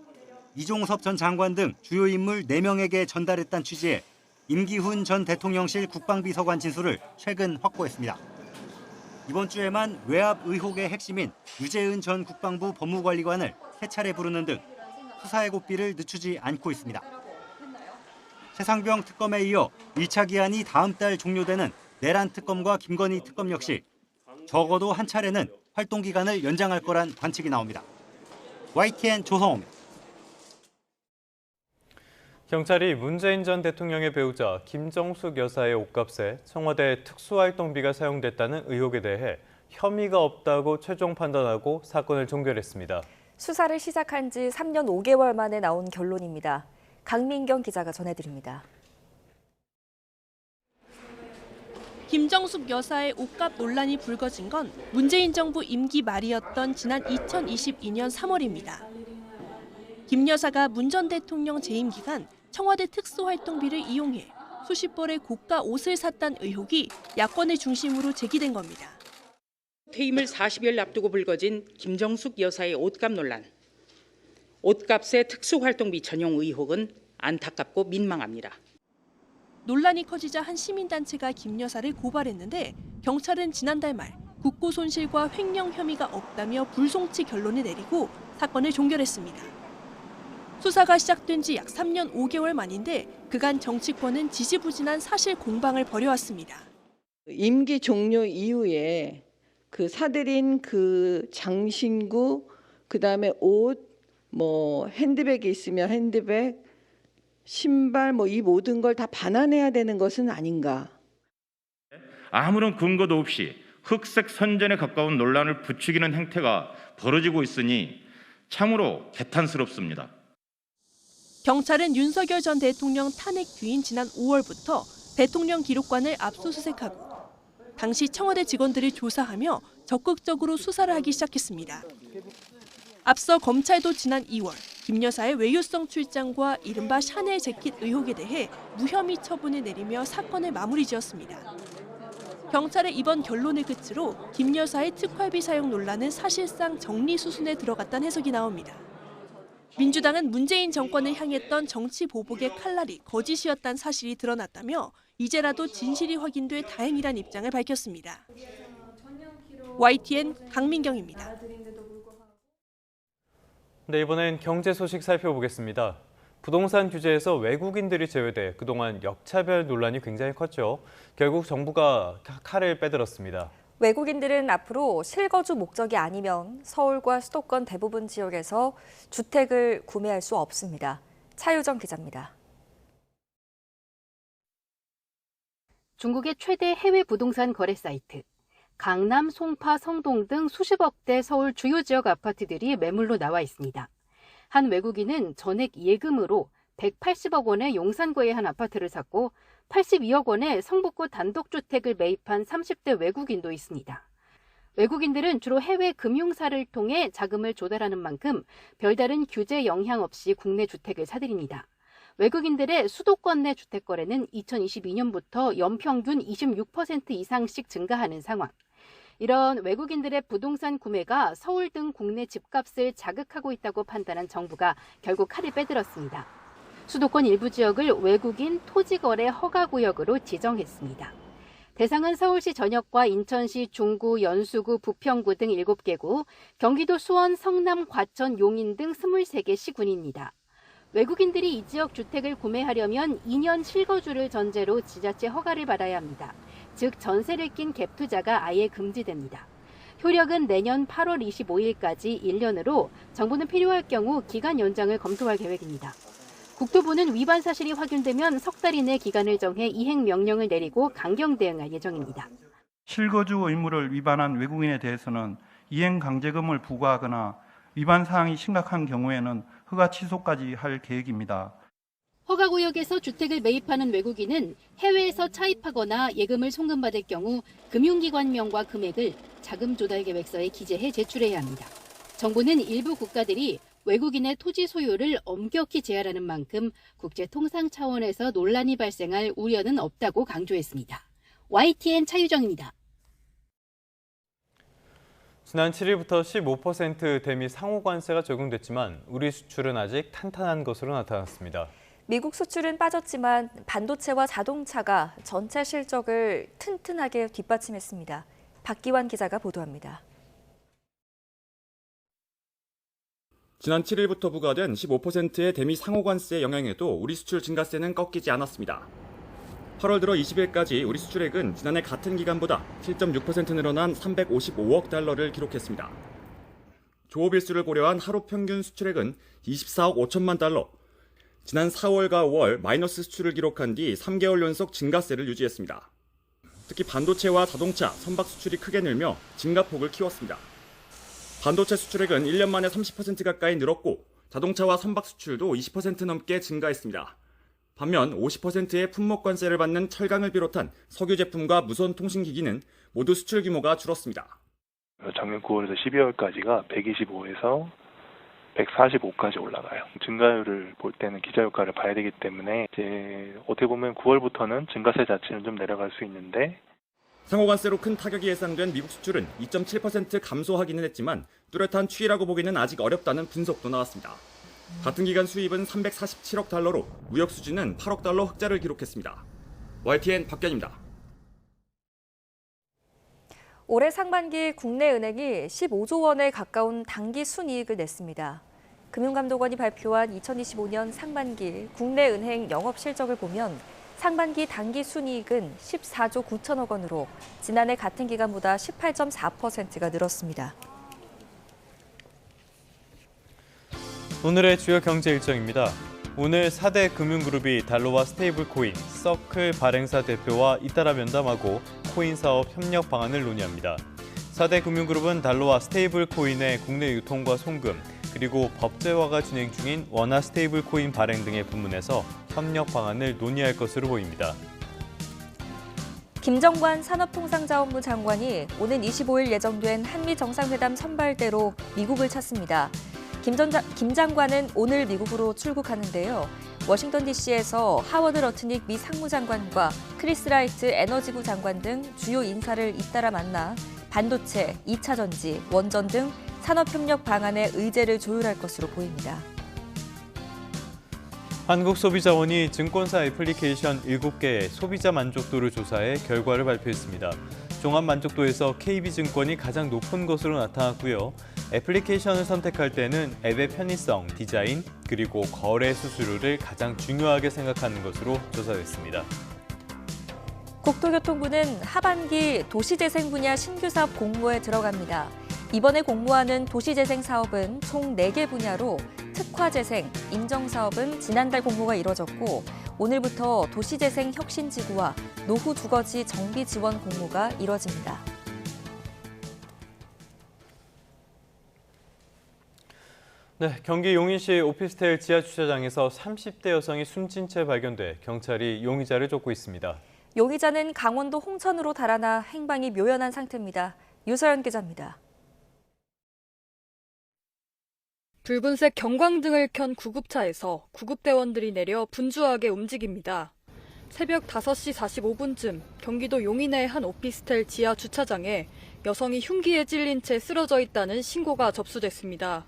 이종섭 전 장관 등 주요 인물 4명에게 전달했다는 취지의 임기훈 전 대통령실 국방비서관 진술을 최근 확보했습니다. 이번 주에만 외압 의혹의 핵심인 유재은 전 국방부 법무관리관을 3차례 부르는 등 수사의 고삐를 늦추지 않고 있습니다. 최상병 특검에 이어 1차 기한이 다음 달 종료되는 내란 특검과 김건희 특검 역시 적어도 한 차례는 활동 기간을 연장할 거란 관측이 나옵니다. YTN 조성호입니다. 경찰이 문재인 전 대통령의 배우자 김정숙 여사의 옷값에 청와대 특수활동비가 사용됐다는 의혹에 대해 혐의가 없다고 최종 판단하고 사건을 종결했습니다. 수사를 시작한 지 3년 5개월 만에 나온 결론입니다. 강민경 기자가 전해드립니다. 김정숙 여사의 옷값 논란이 불거진 건 문재인 정부 임기 말이었던 지난 2022년 3월입니다. 김 여사가 문 전 대통령 재임 기간 청와대 특수활동비를 이용해 수십 벌의 고가 옷을 샀다는 의혹이 야권의 중심으로 제기된 겁니다. 퇴임을 40일 앞두고 불거진 김정숙 여사의 옷값 논란. 옷값의 특수활동비 전용 의혹은 안타깝고 민망합니다. 논란이 커지자 한 시민단체가 김 여사를 고발했는데 경찰은 지난달 말 국고 손실과 횡령 혐의가 없다며 불송치 결론을 내리고 사건을 종결했습니다. 수사가 시작된 지 약 3년 5개월 만인데 그간 정치권은 지지부진한 사실 공방을 벌여왔습니다. 임기 종료 이후에 그 사들인 그 장신구, 그다음에 옷, 핸드백이 있으면 핸드백, 신발 이 모든 걸 다 반환해야 되는 것은 아닌가. 아무런 근거도 없이 흑색 선전에 가까운 논란을 부추기는 행태가 벌어지고 있으니 참으로 개탄스럽습니다. 경찰은 윤석열 전 대통령 탄핵 뒤인 지난 5월부터 대통령 기록관을 압수수색하고 당시 청와대 직원들을 조사하며 적극적으로 수사를 하기 시작했습니다. 앞서 검찰도 지난 2월 김 여사의 외유성 출장과 이른바 샤넬 재킷 의혹에 대해 무혐의 처분을 내리며 사건을 마무리 지었습니다. 경찰의 이번 결론을 끝으로 김 여사의 특활비 사용 논란은 사실상 정리 수순에 들어갔다는 해석이 나옵니다. 민주당은 문재인 정권을 향했던 정치 보복의 칼날이 거짓이었다는 사실이 드러났다며 이제라도 진실이 확인돼 다행이란 입장을 밝혔습니다. YTN 강민경입니다. 네, 이번엔 경제 소식 살펴보겠습니다. 부동산 규제에서 외국인들이 제외돼 그동안 역차별 논란이 굉장히 컸죠. 결국 정부가 칼을 빼들었습니다. 외국인들은 앞으로 실거주 목적이 아니면 서울과 수도권 대부분 지역에서 주택을 구매할 수 없습니다. 차유정 기자입니다. 중국의 최대 해외 부동산 거래 사이트, 강남, 송파, 성동 등 수십억 대 서울 주요 지역 아파트들이 매물로 나와 있습니다. 한 외국인은 전액 예금으로 180억 원의 용산구의 한 아파트를 샀고 82억 원의 성북구 단독주택을 매입한 30대 외국인도 있습니다. 외국인들은 주로 해외 금융사를 통해 자금을 조달하는 만큼 별다른 규제 영향 없이 국내 주택을 사들입니다. 외국인들의 수도권 내 주택 거래는 2022년부터 연평균 26% 이상씩 증가하는 상황. 이런 외국인들의 부동산 구매가 서울 등 국내 집값을 자극하고 있다고 판단한 정부가 결국 칼을 빼들었습니다. 수도권 일부 지역을 외국인 토지거래 허가구역으로 지정했습니다. 대상은 서울시 전역과 인천시 중구, 연수구, 부평구 등 7개구, 경기도 수원, 성남, 과천, 용인 등 23개 시군입니다. 외국인들이 이 지역 주택을 구매하려면 2년 실거주를 전제로 지자체 허가를 받아야 합니다. 즉 전세를 낀 갭 투자가 아예 금지됩니다. 효력은 내년 8월 25일까지 1년으로 정부는 필요할 경우 기간 연장을 검토할 계획입니다. 국토부는 위반 사실이 확인되면 석 달 이내 기간을 정해 이행 명령을 내리고 강경 대응할 예정입니다. 실거주 의무를 위반한 외국인에 대해서는 이행 강제금을 부과하거나 위반 사항이 심각한 경우에는 허가 취소까지 할 계획입니다. 허가구역에서 주택을 매입하는 외국인은 해외에서 차입하거나 예금을 송금받을 경우 금융기관명과 금액을 자금조달계획서에 기재해 제출해야 합니다. 정부는 일부 국가들이 외국인의 토지 소유를 엄격히 제한하는 만큼 국제통상 차원에서 논란이 발생할 우려는 없다고 강조했습니다. YTN 차유정입니다. 지난 7일부터 15% 대미 상호관세가 적용됐지만 우리 수출은 아직 탄탄한 것으로 나타났습니다. 미국 수출은 빠졌지만 반도체와 자동차가 전체 실적을 튼튼하게 뒷받침했습니다. 박기환 기자가 보도합니다. 지난 7일부터 부과된 15%의 대미 상호관세 영향에도 우리 수출 증가세는 꺾이지 않았습니다. 8월 들어 20일까지 우리 수출액은 지난해 같은 기간보다 7.6% 늘어난 355억 달러를 기록했습니다. 조업 일수를 고려한 하루 평균 수출액은 24억 5천만 달러, 지난 4월과 5월 마이너스 수출을 기록한 뒤 3개월 연속 증가세를 유지했습니다. 특히 반도체와 자동차, 선박 수출이 크게 늘며 증가폭을 키웠습니다. 반도체 수출액은 1년 만에 30% 가까이 늘었고 자동차와 선박 수출도 20% 넘게 증가했습니다. 반면 50%의 품목관세를 받는 철강을 비롯한 석유 제품과 무선 통신기기는 모두 수출 규모가 줄었습니다. 작년 9월에서 12월까지가 125에서 145까지 올라가요. 증가율을 볼 때는 기저효과를 봐야 되기 때문에 이제 어떻게 보면 9월부터는 증가세 자체는 좀 내려갈 수 있는데 상호관세로 큰 타격이 예상된 미국 수출은 2.7% 감소하기는 했지만 뚜렷한 추이라고 보기는 아직 어렵다는 분석도 나왔습니다. 같은 기간 수입은 347억 달러로 무역 수지는 8억 달러 흑자를 기록했습니다. YTN 박견입니다. 올해 상반기 국내 은행이 15조 원에 가까운 단기 순이익을 냈습니다. 금융감독원이 발표한 2025년 상반기 국내 은행 영업 실적을 보면 상반기 단기 순이익은 14조 9천억 원으로 지난해 같은 기간보다 18.4%가 늘었습니다. 오늘의 주요 경제 일정입니다. 오늘 4대 금융그룹이 달러와 스테이블코인, 서클 발행사 대표와 잇따라 면담하고 코인 사업 협력 방안을 논의합니다. 4대 금융그룹은 달러와 스테이블코인의 국내 유통과 송금, 그리고 법제화가 진행 중인 원화 스테이블코인 발행 등의 부문에서 협력 방안을 논의할 것으로 보입니다. 김정관 산업통상자원부 장관이 오는 25일 예정된 한미 정상회담 선발대로 미국을 찾습니다. 김 장관은 오늘 미국으로 출국하는데요. 워싱턴 DC에서 하워드 러트닉 미 상무장관과 크리스 라이트 에너지부 장관 등 주요 인사를 잇따라 만나 반도체, 2차 전지, 원전 등 산업협력 방안의 의제를 조율할 것으로 보입니다. 한국소비자원이 증권사 애플리케이션 7개의 소비자 만족도를 조사해 결과를 발표했습니다. 종합 만족도에서 KB증권이 가장 높은 것으로 나타났고요. 애플리케이션을 선택할 때는 앱의 편의성, 디자인, 그리고 거래 수수료를 가장 중요하게 생각하는 것으로 조사됐습니다. 국토교통부는 하반기 도시재생 분야 신규 사업 공모에 들어갑니다. 이번에 공모하는 도시재생 사업은 총 4개 분야로 특화재생, 인정사업은 지난달 공모가 이뤄졌고 오늘부터 도시재생 혁신지구와 노후주거지 정비 지원 공모가 이뤄집니다. 네, 경기 용인시 오피스텔 지하주차장에서 30대 여성이 숨진 채 발견돼 경찰이 용의자를 쫓고 있습니다. 용의자는 강원도 홍천으로 달아나 행방이 묘연한 상태입니다. 유서연 기자입니다. 붉은색 경광등을 켠 구급차에서 구급대원들이 내려 분주하게 움직입니다. 새벽 5시 45분쯤 경기도 용인의 한 오피스텔 지하 주차장에 여성이 흉기에 찔린 채 쓰러져 있다는 신고가 접수됐습니다.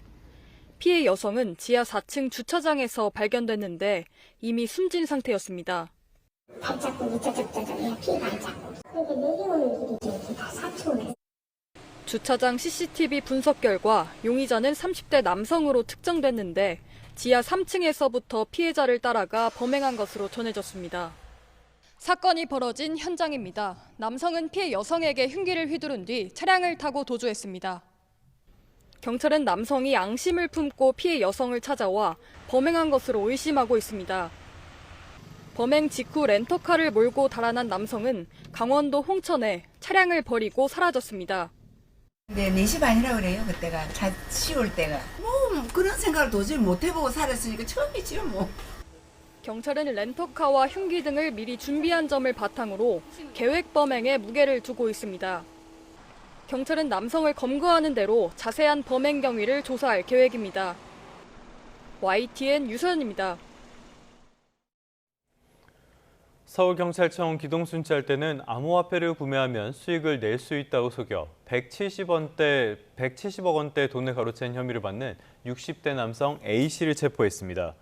피해 여성은 지하 4층 주차장에서 발견됐는데 이미 숨진 상태였습니다. 발자국 이쪽 저쪽에 피 발자국. 이게 내려오는 길이 다 사초네. 주차장 CCTV 분석 결과 용의자는 30대 남성으로 특정됐는데 지하 3층에서부터 피해자를 따라가 범행한 것으로 전해졌습니다. 사건이 벌어진 현장입니다. 남성은 피해 여성에게 흉기를 휘두른 뒤 차량을 타고 도주했습니다. 경찰은 남성이 앙심을 품고 피해 여성을 찾아와 범행한 것으로 의심하고 있습니다. 범행 직후 렌터카를 몰고 달아난 남성은 강원도 홍천에 차량을 버리고 사라졌습니다. 네, 4시 반이라고 그래요, 그때가. 차 치울 때가. 그런 생각을 도저히 못 해보고 살았으니까 처음이지요, 뭐. 경찰은 렌터카와 흉기 등을 미리 준비한 점을 바탕으로 계획 범행에 무게를 두고 있습니다. 경찰은 남성을 검거하는 대로 자세한 범행 경위를 조사할 계획입니다. YTN 유서연입니다. 서울경찰청 기동순찰 때는 암호화폐를 구매하면 수익을 낼 수 있다고 속여 170억 원대 돈을 가로챈 혐의를 받는 60대 남성 A씨를 체포했습니다.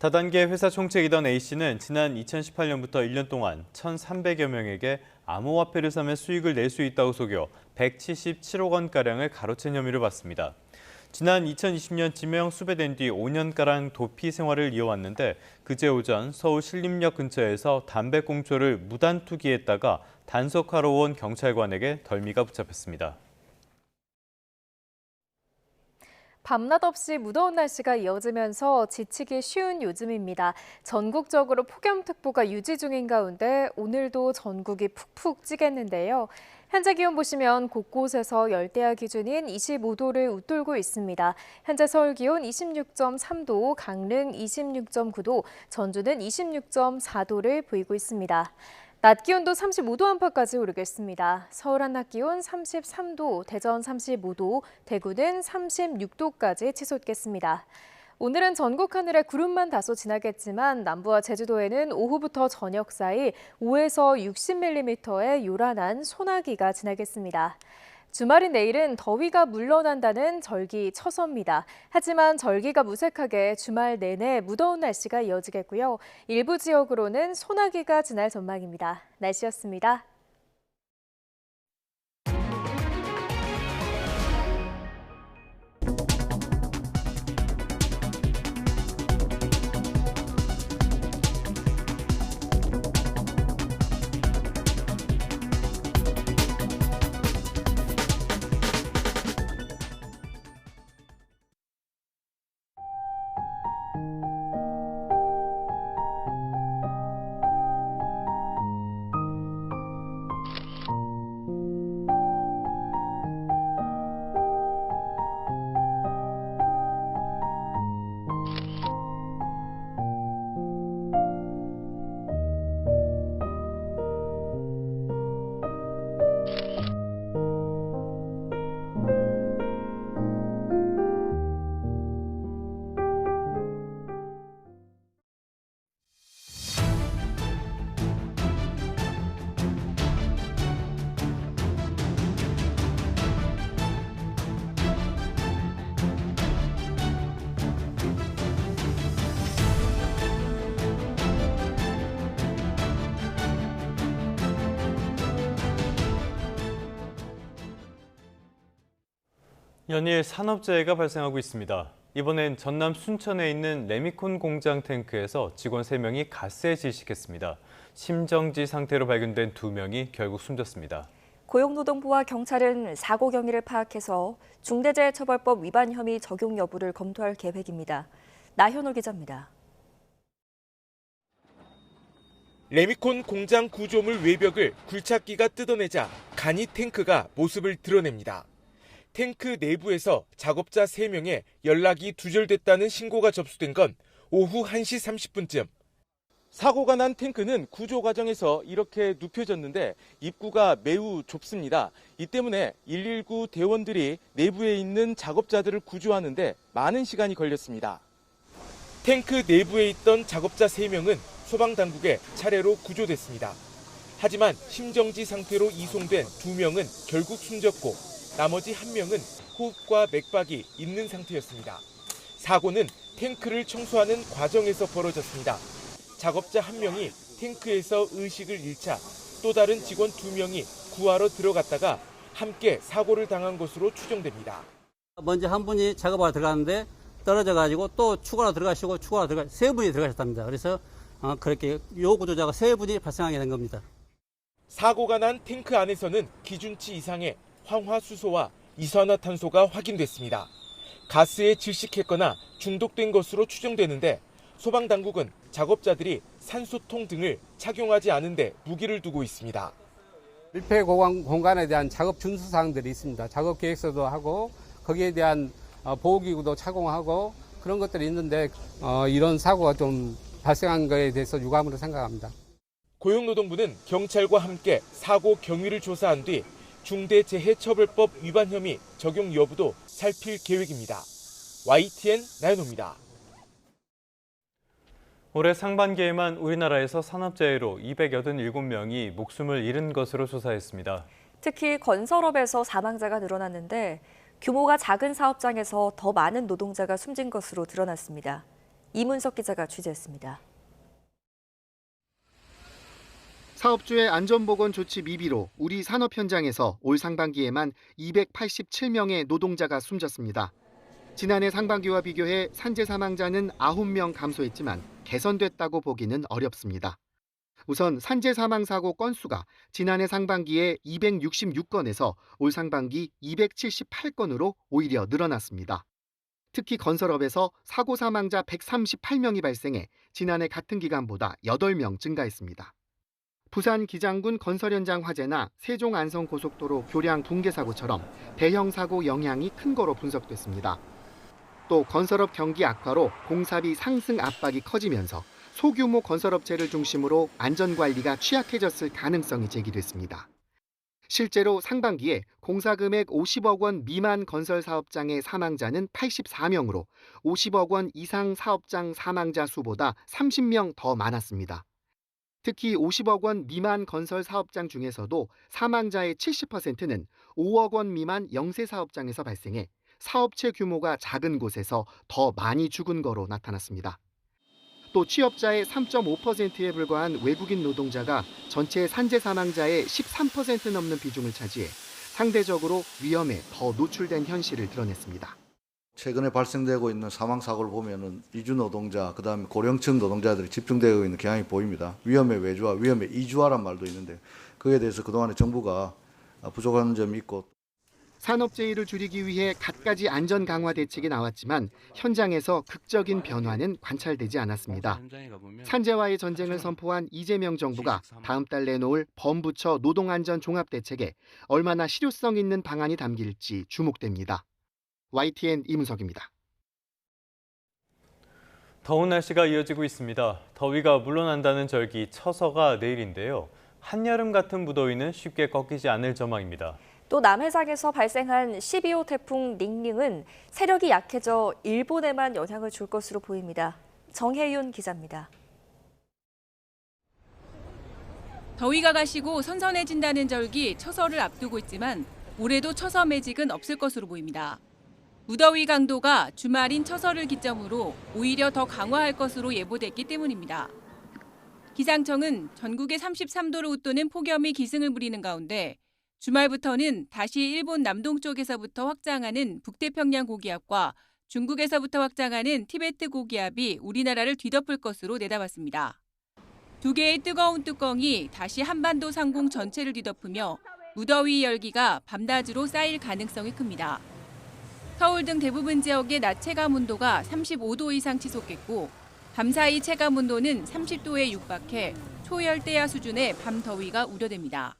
다단계 회사 총책이던 A씨는 지난 2018년부터 1년 동안 1,300여 명에게 암호화폐를 사면 수익을 낼 수 있다고 속여 177억 원가량을 가로챈 혐의를 받습니다. 지난 2020년 지명 수배된 뒤 5년가량 도피 생활을 이어왔는데 그제 오전 서울 신림역 근처에서 담배꽁초를 무단 투기했다가 단속하러 온 경찰관에게 덜미가 붙잡혔습니다. 밤낮 없이 무더운 날씨가 이어지면서 지치기 쉬운 요즘입니다. 전국적으로 폭염특보가 유지 중인 가운데 오늘도 전국이 푹푹 찌겠는데요. 현재 기온 보시면 곳곳에서 열대야 기준인 25도를 웃돌고 있습니다. 현재 서울 기온 26.3도, 강릉 26.9도, 전주는 26.4도를 보이고 있습니다. 낮 기온도 35도 안팎까지 오르겠습니다. 서울 한낮 기온 33도, 대전 35도, 대구는 36도까지 치솟겠습니다. 오늘은 전국 하늘에 구름만 다소 지나겠지만 남부와 제주도에는 오후부터 저녁 사이 5에서 60mm의 요란한 소나기가 지나겠습니다. 주말인 내일은 더위가 물러난다는 절기처서입니다. 하지만 절기가 무색하게 주말 내내 무더운 날씨가 이어지겠고요. 일부 지역으로는 소나기가 지날 전망입니다. 날씨였습니다. 연일 산업재해가 발생하고 있습니다. 이번엔 전남 순천에 있는 레미콘 공장 탱크에서 직원 3명이 가스에 질식했습니다. 심정지 상태로 발견된 2명이 결국 숨졌습니다. 고용노동부와 경찰은 사고 경위를 파악해서 중대재해처벌법 위반 혐의 적용 여부를 검토할 계획입니다. 나현올 기자입니다. 레미콘 공장 구조물 외벽을 굴착기가 뜯어내자 간이 탱크가 모습을 드러냅니다. 탱크 내부에서 작업자 3명의 연락이 두절됐다는 신고가 접수된 건 오후 1시 30분쯤. 사고가 난 탱크는 구조 과정에서 이렇게 눕혀졌는데 입구가 매우 좁습니다. 이 때문에 119 대원들이 내부에 있는 작업자들을 구조하는데 많은 시간이 걸렸습니다. 탱크 내부에 있던 작업자 3명은 소방당국에 차례로 구조됐습니다. 하지만 심정지 상태로 이송된 2명은 결국 숨졌고 나머지 1명은 호흡과 맥박이 있는 상태였습니다. 사고는 탱크를 청소하는 과정에서 벌어졌습니다. 작업자 1명이 탱크에서 의식을 잃자 또 다른 직원 2명이 구하러 들어갔다가 함께 사고를 당한 것으로 추정됩니다. 먼저 한 분이 작업하러 들어갔는데 떨어져가지고 또 추가로 들어가시고 세 분이 들어가셨답니다. 그래서 그렇게 요구조자가 3분이 발생하게 된 겁니다. 사고가 난 탱크 안에서는 기준치 이상의 황화수소와 이산화탄소가 확인됐습니다. 가스에 질식했거나 중독된 것으로 추정되는데 소방당국은 작업자들이 산소통 등을 착용하지 않은 데 무기를 두고 있습니다. 밀폐 공간에 대한 작업 준수사항들이 있습니다. 작업 계획서도 하고 거기에 대한 보호기구도 착용하고 그런 것들이 있는데 이런 사고가 좀 발생한 것에 대해서 유감으로 생각합니다. 고용노동부는 경찰과 함께 사고 경위를 조사한 뒤 중대재해처벌법 위반 혐의 적용 여부도 살필 계획입니다. YTN 나연호입니다. 올해 상반기에만 우리나라에서 산업재해로 287명이 목숨을 잃은 것으로 조사했습니다. 특히 건설업에서 사망자가 늘어났는데 규모가 작은 사업장에서 더 많은 노동자가 숨진 것으로 드러났습니다. 이문석 기자가 취재했습니다. 사업주의 안전보건 조치 미비로 우리 산업 현장에서 올 상반기에만 287명의 노동자가 숨졌습니다. 지난해 상반기와 비교해 산재 사망자는 9명 감소했지만 개선됐다고 보기는 어렵습니다. 우선 산재 사망 사고 건수가 지난해 상반기에 266건에서 올 상반기 278건으로 오히려 늘어났습니다. 특히 건설업에서 사고 사망자 138명이 발생해 지난해 같은 기간보다 8명 증가했습니다. 부산 기장군 건설 현장 화재나 세종 안성 고속도로 교량 붕괴 사고처럼 대형 사고 영향이 큰 거로 분석됐습니다. 또 건설업 경기 악화로 공사비 상승 압박이 커지면서 소규모 건설업체를 중심으로 안전관리가 취약해졌을 가능성이 제기됐습니다. 실제로 상반기에 공사금액 50억 원 미만 건설 사업장의 사망자는 84명으로 50억 원 이상 사업장 사망자 수보다 30명 더 많았습니다. 특히 50억 원 미만 건설 사업장 중에서도 사망자의 70%는 5억 원 미만 영세 사업장에서 발생해 사업체 규모가 작은 곳에서 더 많이 죽은 거로 나타났습니다. 또 취업자의 3.5%에 불과한 외국인 노동자가 전체 산재 사망자의 13% 넘는 비중을 차지해 상대적으로 위험에 더 노출된 현실을 드러냈습니다. 최근에 발생되고 있는 사망 사고를 보면은 이주 노동자, 그다음에 고령층 노동자들이 집중되고 있는 경향이 보입니다. 위험의 외주화, 위험의 이주화란 말도 있는데 그에 대해서 그동안에 정부가 부족한 점이 있고. 산업재해를 줄이기 위해 갖가지 안전 강화 대책이 나왔지만 현장에서 극적인 변화는 관찰되지 않았습니다. 산재와의 전쟁을 선포한 이재명 정부가 다음 달 내놓을 범부처 노동안전 종합대책에 얼마나 실효성 있는 방안이 담길지 주목됩니다. YTN 이문석입니다. 더운 날씨가 이어지고 있습니다. 더위가 물러난다는 절기 처서가 내일인데요. 한여름 같은 무더위는 쉽게 꺾이지 않을 전망입니다. 또 남해상에서 발생한 12호 태풍 닝닝은 세력이 약해져 일본에만 영향을 줄 것으로 보입니다. 정혜윤 기자입니다. 더위가 가시고 선선해진다는 절기 처서를 앞두고 있지만 올해도 처서 매직은 없을 것으로 보입니다. 무더위 강도가 주말인 처서를 기점으로 오히려 더 강화할 것으로 예보됐기 때문입니다. 기상청은 전국에 33도를 웃도는 폭염이 기승을 부리는 가운데 주말부터는 다시 일본 남동쪽에서부터 확장하는 북태평양 고기압과 중국에서부터 확장하는 티베트 고기압이 우리나라를 뒤덮을 것으로 내다봤습니다. 두 개의 뜨거운 뚜껑이 다시 한반도 상공 전체를 뒤덮으며 무더위 열기가 밤낮으로 쌓일 가능성이 큽니다. 서울 등 대부분 지역의 낮 체감 온도가 35도 이상 지속했고 밤사이 체감 온도는 30도에 육박해 초열대야 수준의 밤 더위가 우려됩니다.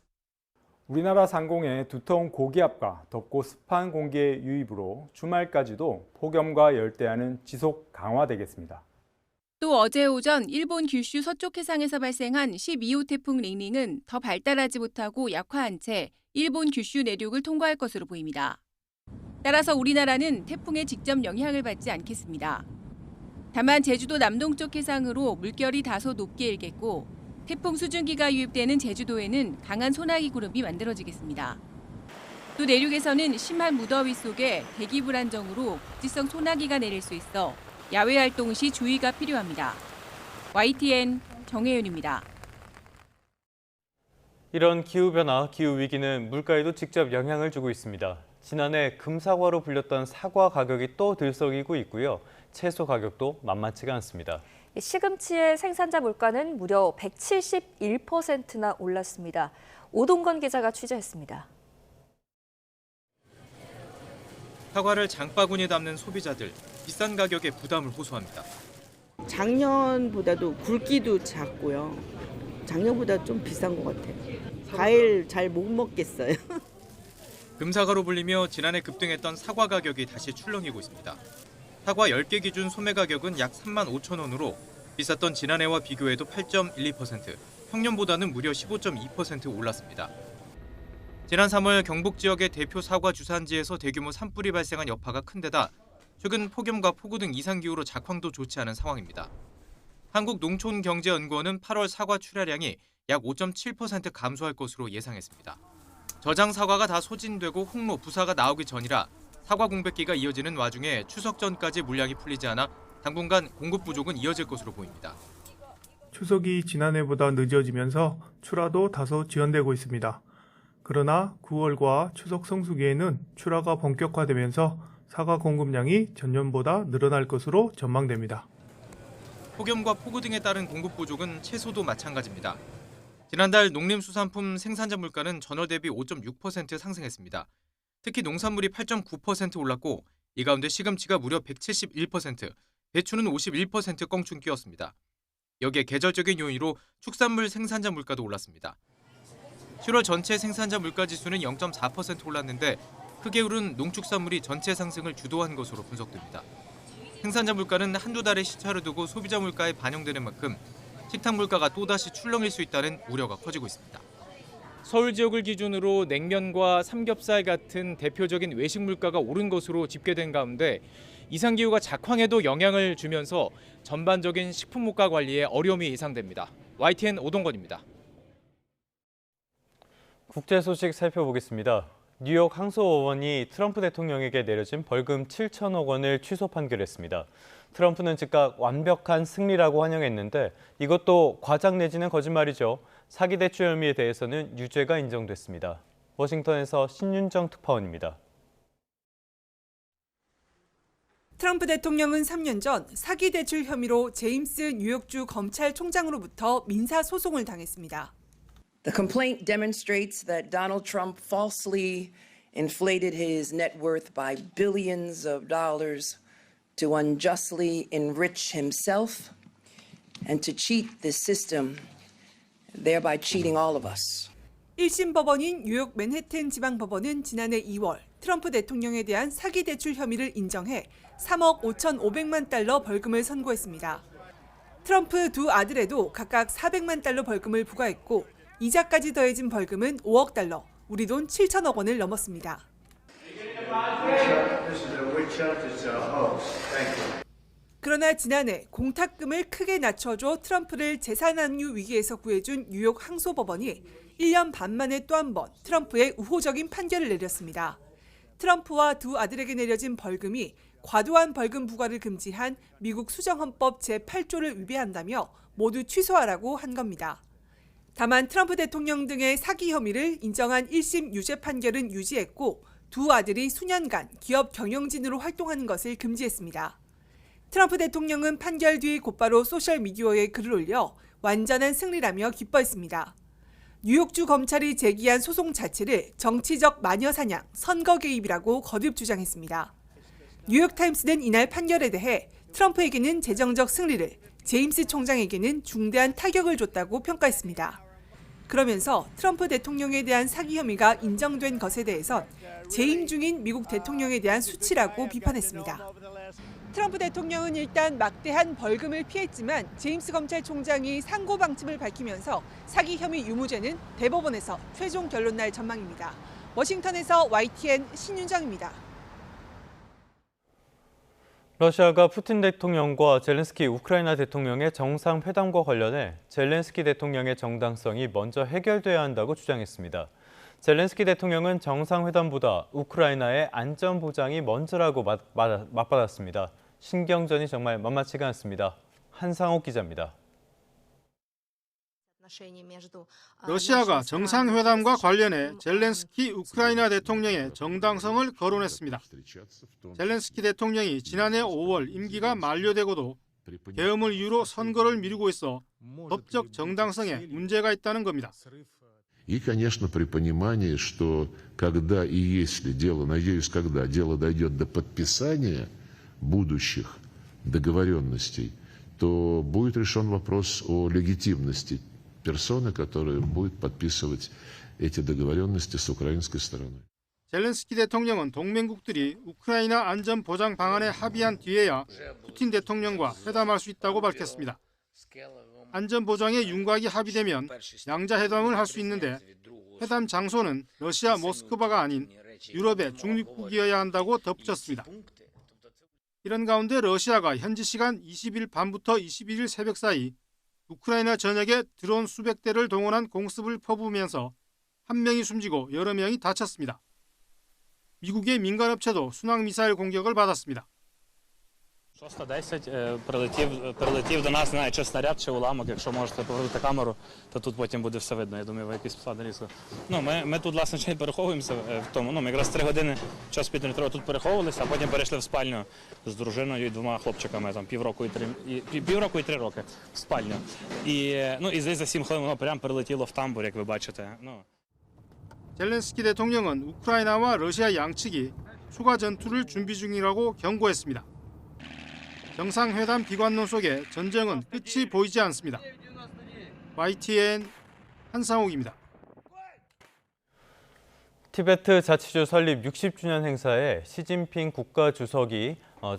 우리나라 상공에 두터운 고기압과 덥고 습한 공기의 유입으로 주말까지도 폭염과 열대야는 지속 강화되겠습니다. 또 어제 오전 일본 규슈 서쪽 해상에서 발생한 12호 태풍 링링은 더 발달하지 못하고 약화한 채 일본 규슈 내륙을 통과할 것으로 보입니다. 따라서 우리나라는 태풍의 직접 영향을 받지 않겠습니다. 다만 제주도 남동쪽 해상으로 물결이 다소 높게 일겠고 태풍 수증기가 유입되는 제주도에는 강한 소나기 구름이 만들어지겠습니다. 또 내륙에서는 심한 무더위 속에 대기 불안정으로 국지성 소나기가 내릴 수 있어 야외 활동 시 주의가 필요합니다. YTN 정혜윤입니다. 이런 기후변화, 기후위기는 물가에도 직접 영향을 주고 있습니다. 지난해 금사과로 불렸던 사과 가격이 또 들썩이고 있고요. 채소 가격도 만만치가 않습니다. 시금치의 생산자 물가는 무려 171%나 올랐습니다. 오동건 기자가 취재했습니다. 사과를 장바구니에 담는 소비자들, 비싼 가격에 부담을 호소합니다. 작년보다도 굵기도 작고요. 작년보다 좀 비싼 것 같아요. 과일 잘 못 먹겠어요. 금사과로 불리며 지난해 급등했던 사과 가격이 다시 출렁이고 있습니다. 사과 10개 기준 소매 가격은 약 3만 5천 원으로 비쌌던 지난해와 비교해도 8.12%, 평년보다는 무려 15.2% 올랐습니다. 지난 3월 경북 지역의 대표 사과 주산지에서 대규모 산불이 발생한 여파가 큰 데다 최근 폭염과 폭우 등 이상기후로 작황도 좋지 않은 상황입니다. 한국농촌경제연구원은 8월 사과 출하량이 약 5.7% 감소할 것으로 예상했습니다. 저장 사과가 다 소진되고 홍로, 부사가 나오기 전이라 사과 공백기가 이어지는 와중에 추석 전까지 물량이 풀리지 않아 당분간 공급 부족은 이어질 것으로 보입니다. 추석이 지난해보다 늦어지면서 출하도 다소 지연되고 있습니다. 그러나 9월과 추석 성수기에는 출하가 본격화되면서 사과 공급량이 전년보다 늘어날 것으로 전망됩니다. 폭염과 폭우 등에 따른 공급 부족은 채소도 마찬가지입니다. 지난달 농림수산품 생산자 물가는 전월 대비 5.6% 상승했습니다. 특히 농산물이 8.9% 올랐고 이 가운데 시금치가 무려 171%, 배추는 51% 껑충 뛰었습니다. 여기에 계절적인 요인으로 축산물 생산자 물가도 올랐습니다. 7월 전체 생산자 물가 지수는 0.4% 올랐는데 크게 오른 농축산물이 전체 상승을 주도한 것으로 분석됩니다. 생산자 물가는 한두 달의 시차를 두고 소비자 물가에 반영되는 만큼 식탁 물가가 또다시 출렁일 수 있다는 우려가 커지고 있습니다. 서울 지역을 기준으로 냉면과 삼겹살 같은 대표적인 외식 물가가 오른 것으로 집계된 가운데 이상기후가 작황에도 영향을 주면서 전반적인 식품 물가 관리에 어려움이 예상됩니다. YTN 오동건입니다. 국제 소식 살펴보겠습니다. 뉴욕 항소법원이 트럼프 대통령에게 내려진 벌금 7천억 원을 취소 판결했습니다. 트럼프는 즉각 완벽한 승리라고 환영했는데 이것도 과장 내지는 거짓말이죠. 사기 대출 혐의에 대해서는 유죄가 인정됐습니다. 워싱턴에서 신윤정 특파원입니다. 트럼프 대통령은 3년 전 사기 대출 혐의로 제임스 뉴욕주 검찰총장으로부터 민사 소송을 당했습니다. The complaint demonstrates that Donald Trump falsely inflated his net worth by billions of dollars to unjustly enrich himself and to cheat the system, thereby cheating all of us. 1심 법원인 뉴욕 맨해튼 지방법원은 지난해 2월 트럼프 대통령에 대한 사기 대출 혐의를 인정해 3억 5,500만 달러 벌금을 선고했습니다. 트럼프 두 아들에도 각각 400만 달러 벌금을 부과했고 이자까지 더해진 벌금은 5억 달러, 우리 돈 7천억 원을 넘었습니다. 그러나 지난해 공탁금을 크게 낮춰줘 트럼프를 재산압류 위기에서 구해준 뉴욕 항소법원이 1년 반 만에 또 한 번 트럼프의 우호적인 판결을 내렸습니다. 트럼프와 두 아들에게 내려진 벌금이 과도한 벌금 부과를 금지한 미국 수정헌법 제8조를 위배한다며 모두 취소하라고 한 겁니다. 다만 트럼프 대통령 등의 사기 혐의를 인정한 1심 유죄 판결은 유지했고 두 아들이 수년간 기업 경영진으로 활동하는 것을 금지했습니다. 트럼프 대통령은 판결 뒤 곧바로 소셜미디어에 글을 올려 완전한 승리라며 기뻐했습니다. 뉴욕주 검찰이 제기한 소송 자체를 정치적 마녀사냥, 선거 개입이라고 거듭 주장했습니다. 뉴욕타임스는 이날 판결에 대해 트럼프에게는 재정적 승리를, 제임스 총장에게는 중대한 타격을 줬다고 평가했습니다. 그러면서 트럼프 대통령에 대한 사기 혐의가 인정된 것에 대해선 재임 중인 미국 대통령에 대한 수치라고 비판했습니다. 트럼프 대통령은 일단 막대한 벌금을 피했지만 제임스 검찰총장이 상고 방침을 밝히면서 사기 혐의 유무죄는 대법원에서 최종 결론 날 전망입니다. 워싱턴에서 YTN 신윤정입니다. 러시아가 푸틴 대통령과 젤렌스키 우크라이나 대통령의 정상회담과 관련해 젤렌스키 대통령의 정당성이 먼저 해결돼야 한다고 주장했습니다. 젤렌스키 대통령은 정상회담보다 우크라이나의 안전 보장이 먼저라고 맞받았습니다. 신경전이 정말 만만치가 않습니다. 한상옥 기자입니다. 러시아가 정상회담과 관련해 젤렌스키 우크라이나 대통령의 정당성을 거론했습니다. 젤렌스키 대통령이 지난해 5월 임기가 만료되고도 계엄을 이유로 선거를 미루고 있어 법적 정당성에 문제가 있다는 겁니다. И, конечно, при понимании, что когда и если дело, надеюсь, когда дело дойдет до подписания будущих договоренностей, то будет решен вопрос о легитимности персоны, которая будет подписывать эти договоренности с украинской стороной. 젤렌스키 대통령은 동맹국들이 우크라이나 안전 보장 방안에 합의한 뒤에야 푸틴 대통령과 회담할 수 있다고 밝혔습니다. 안전 보장에 윤곽이 합의되면 양자 회담을 할 수 있는데 회담 장소는 러시아 모스크바가 아닌 유럽의 중립국이어야 한다고 덧붙였습니다. 이런 가운데 러시아가 현지 시간 20일 밤부터 21일 새벽 사이 우크라이나 전역에 드론 수백 대를 동원한 공습을 퍼부으면서 한 명이 숨지고 여러 명이 다쳤습니다. 미국의 민간업체도 순항미사일 공격을 받았습니다. 610 прилетів до нас, знає, чи снаряд, чи уламок. Якщо можете повернути камеру, то тут потім буде все видно. Я думаю, ви якийсь посади різко. Ми тут, власне, ще й переховуємося в тому. Ми якраз 3 години час під метро тут переховувалися, а потім перейшли в спальню з дружиною і 2 хлопчиками, там півроку і 3 роки в спальню. І за 7 хвилин воно прямо перелетіло в тамбур, як ви бачите. 젤렌스키 대통령은 우크라이나와 러시아 양측이 추가 전투를 준비 중이라고 경고했습니다. 정상회담 비관론 속에 전쟁은 끝이 보이지 않습니다. YTN 한상옥입니다. 티베트 자치주 설립 60주년 행사에 시진핑 국가주석이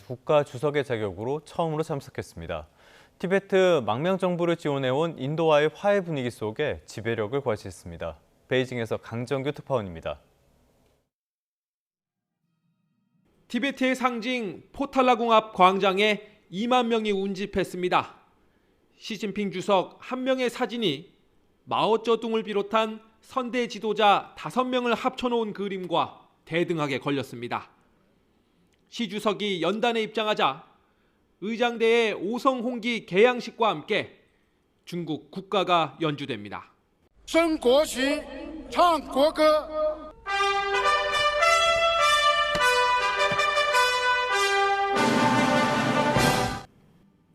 국가주석의 자격으로 처음으로 참석했습니다. 티베트 망명정부를 지원해온 인도와의 화해 분위기 속에 지배력을 과시했습니다. 베이징에서 강정규 특파원입니다. 티베트의 상징 포탈라궁 앞 광장에 2만 명이 운집했습니다. 시진핑 주석 한 명의 사진이 마오쩌둥을 비롯한 선대 지도자 5명을 합쳐놓은 그림과 대등하게 걸렸습니다. 시 주석이 연단에 입장하자 의장대의 오성홍기 개양식과 함께 중국 국가가 연주됩니다. 升国旗，唱国歌。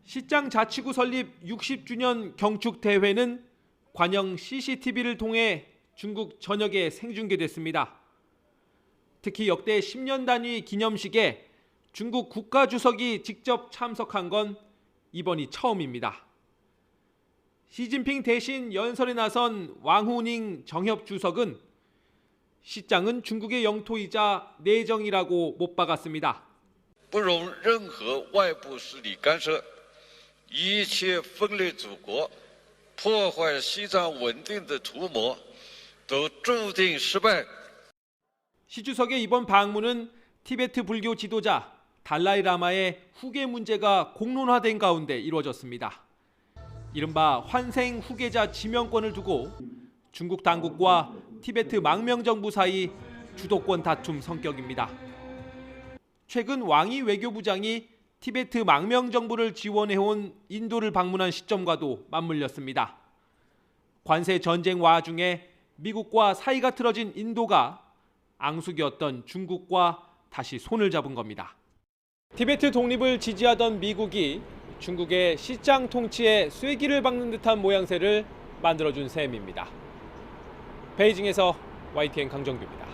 시장 자치구 설립 60주년 경축 대회는 관영 CCTV를 통해 중국 전역에 생중계됐습니다. 특히 역대 10년 단위 기념식에 중국 국가주석이 직접 참석한 건 이번이 처음입니다. 시진핑 대신 연설에 나선 왕후닝 정협주석은 시장은 중국의 영토이자 내정이라고 못 박았습니다. 不容任何外部势力干涉，一切分裂祖国、破坏西藏稳定的图谋都注定失败。 시 주석의 이번 방문은 티베트 불교 지도자 달라이 라마의 후계 문제가 공론화된 가운데 이루어졌습니다. 이른바 환생 후계자 지명권을 두고 중국 당국과 티베트 망명정부 사이 주도권 다툼 성격입니다. 최근 왕이 외교부장이 티베트 망명정부를 지원해온 인도를 방문한 시점과도 맞물렸습니다. 관세 전쟁 와중에 미국과 사이가 틀어진 인도가 앙숙이었던 중국과 다시 손을 잡은 겁니다. 티베트 독립을 지지하던 미국이 중국의 시장 통치에 쐐기를 박는 듯한 모양새를 만들어준 셈입니다. 베이징에서 YTN 강정규입니다.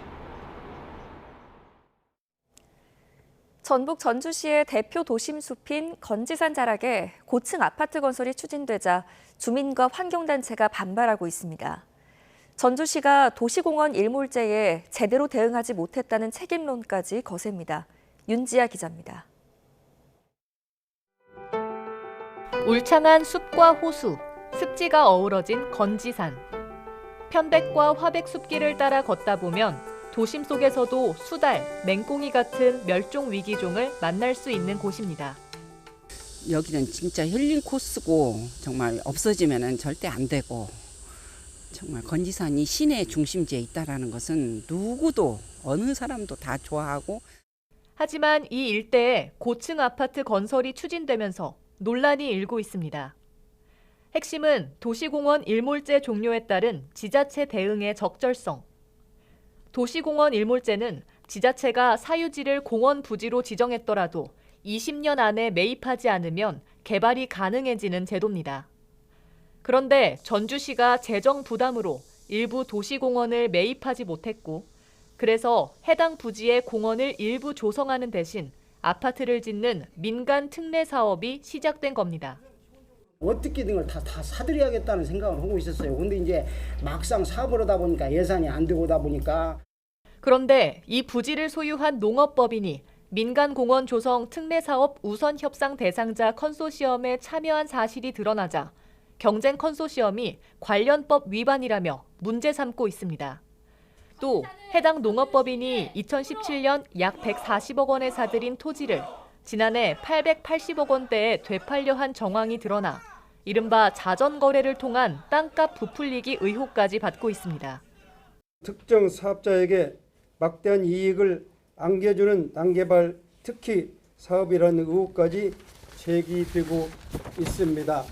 전북 전주시의 대표 도심 숲인 건지산 자락에 고층 아파트 건설이 추진되자 주민과 환경단체가 반발하고 있습니다. 전주시가 도시공원 일몰제에 제대로 대응하지 못했다는 책임론까지 거셉니다. 윤지아 기자입니다. 울창한 숲과 호수, 습지가 어우러진 건지산. 편백과 화백 숲길을 따라 걷다 보면 도심 속에서도 수달, 맹꽁이 같은 멸종 위기종을 만날 수 있는 곳입니다. 여기는 진짜 힐링 코스고 정말 없어지면 절대 안 되고 정말 건지산이 시내 중심지에 있다는 것은 누구도 어느 사람도 다 좋아하고 하지만 이 일대에 고층 아파트 건설이 추진되면서 논란이 일고 있습니다. 핵심은 도시공원 일몰제 종료에 따른 지자체 대응의 적절성. 도시공원 일몰제는 지자체가 사유지를 공원 부지로 지정했더라도 20년 안에 매입하지 않으면 개발이 가능해지는 제도입니다. 그런데 전주시가 재정 부담으로 일부 도시공원을 매입하지 못했고, 그래서 해당 부지에 공원을 일부 조성하는 대신 아파트를 짓는 민간 특례 사업이 시작된 겁니다. 어떻게든 걸 다 사들여야겠다는 생각을 하고 있었어요. 근데 이제 막상 사업을 하다 보니까 예산이 안 되고다 보니까. 그런데 이 부지를 소유한 농업법인이 민간공원 조성 특례사업 우선 협상 대상자 컨소시엄에 참여한 사실이 드러나자 경쟁 컨소시엄이 관련법 위반이라며 문제 삼고 있습니다. 또 해당 농업법인이 2017년 약 140억 원에 사들인 토지를 지난해 880억 원대에 되팔려 한 정황이 드러나 이른바 자전거래를 통한 땅값 부풀리기 의혹까지 받고 있습니다. 특정 사업자에게 막대한 이익을 안겨주는 땅개발, 특히 사업이라는 의혹까지 제기되고 있습니다.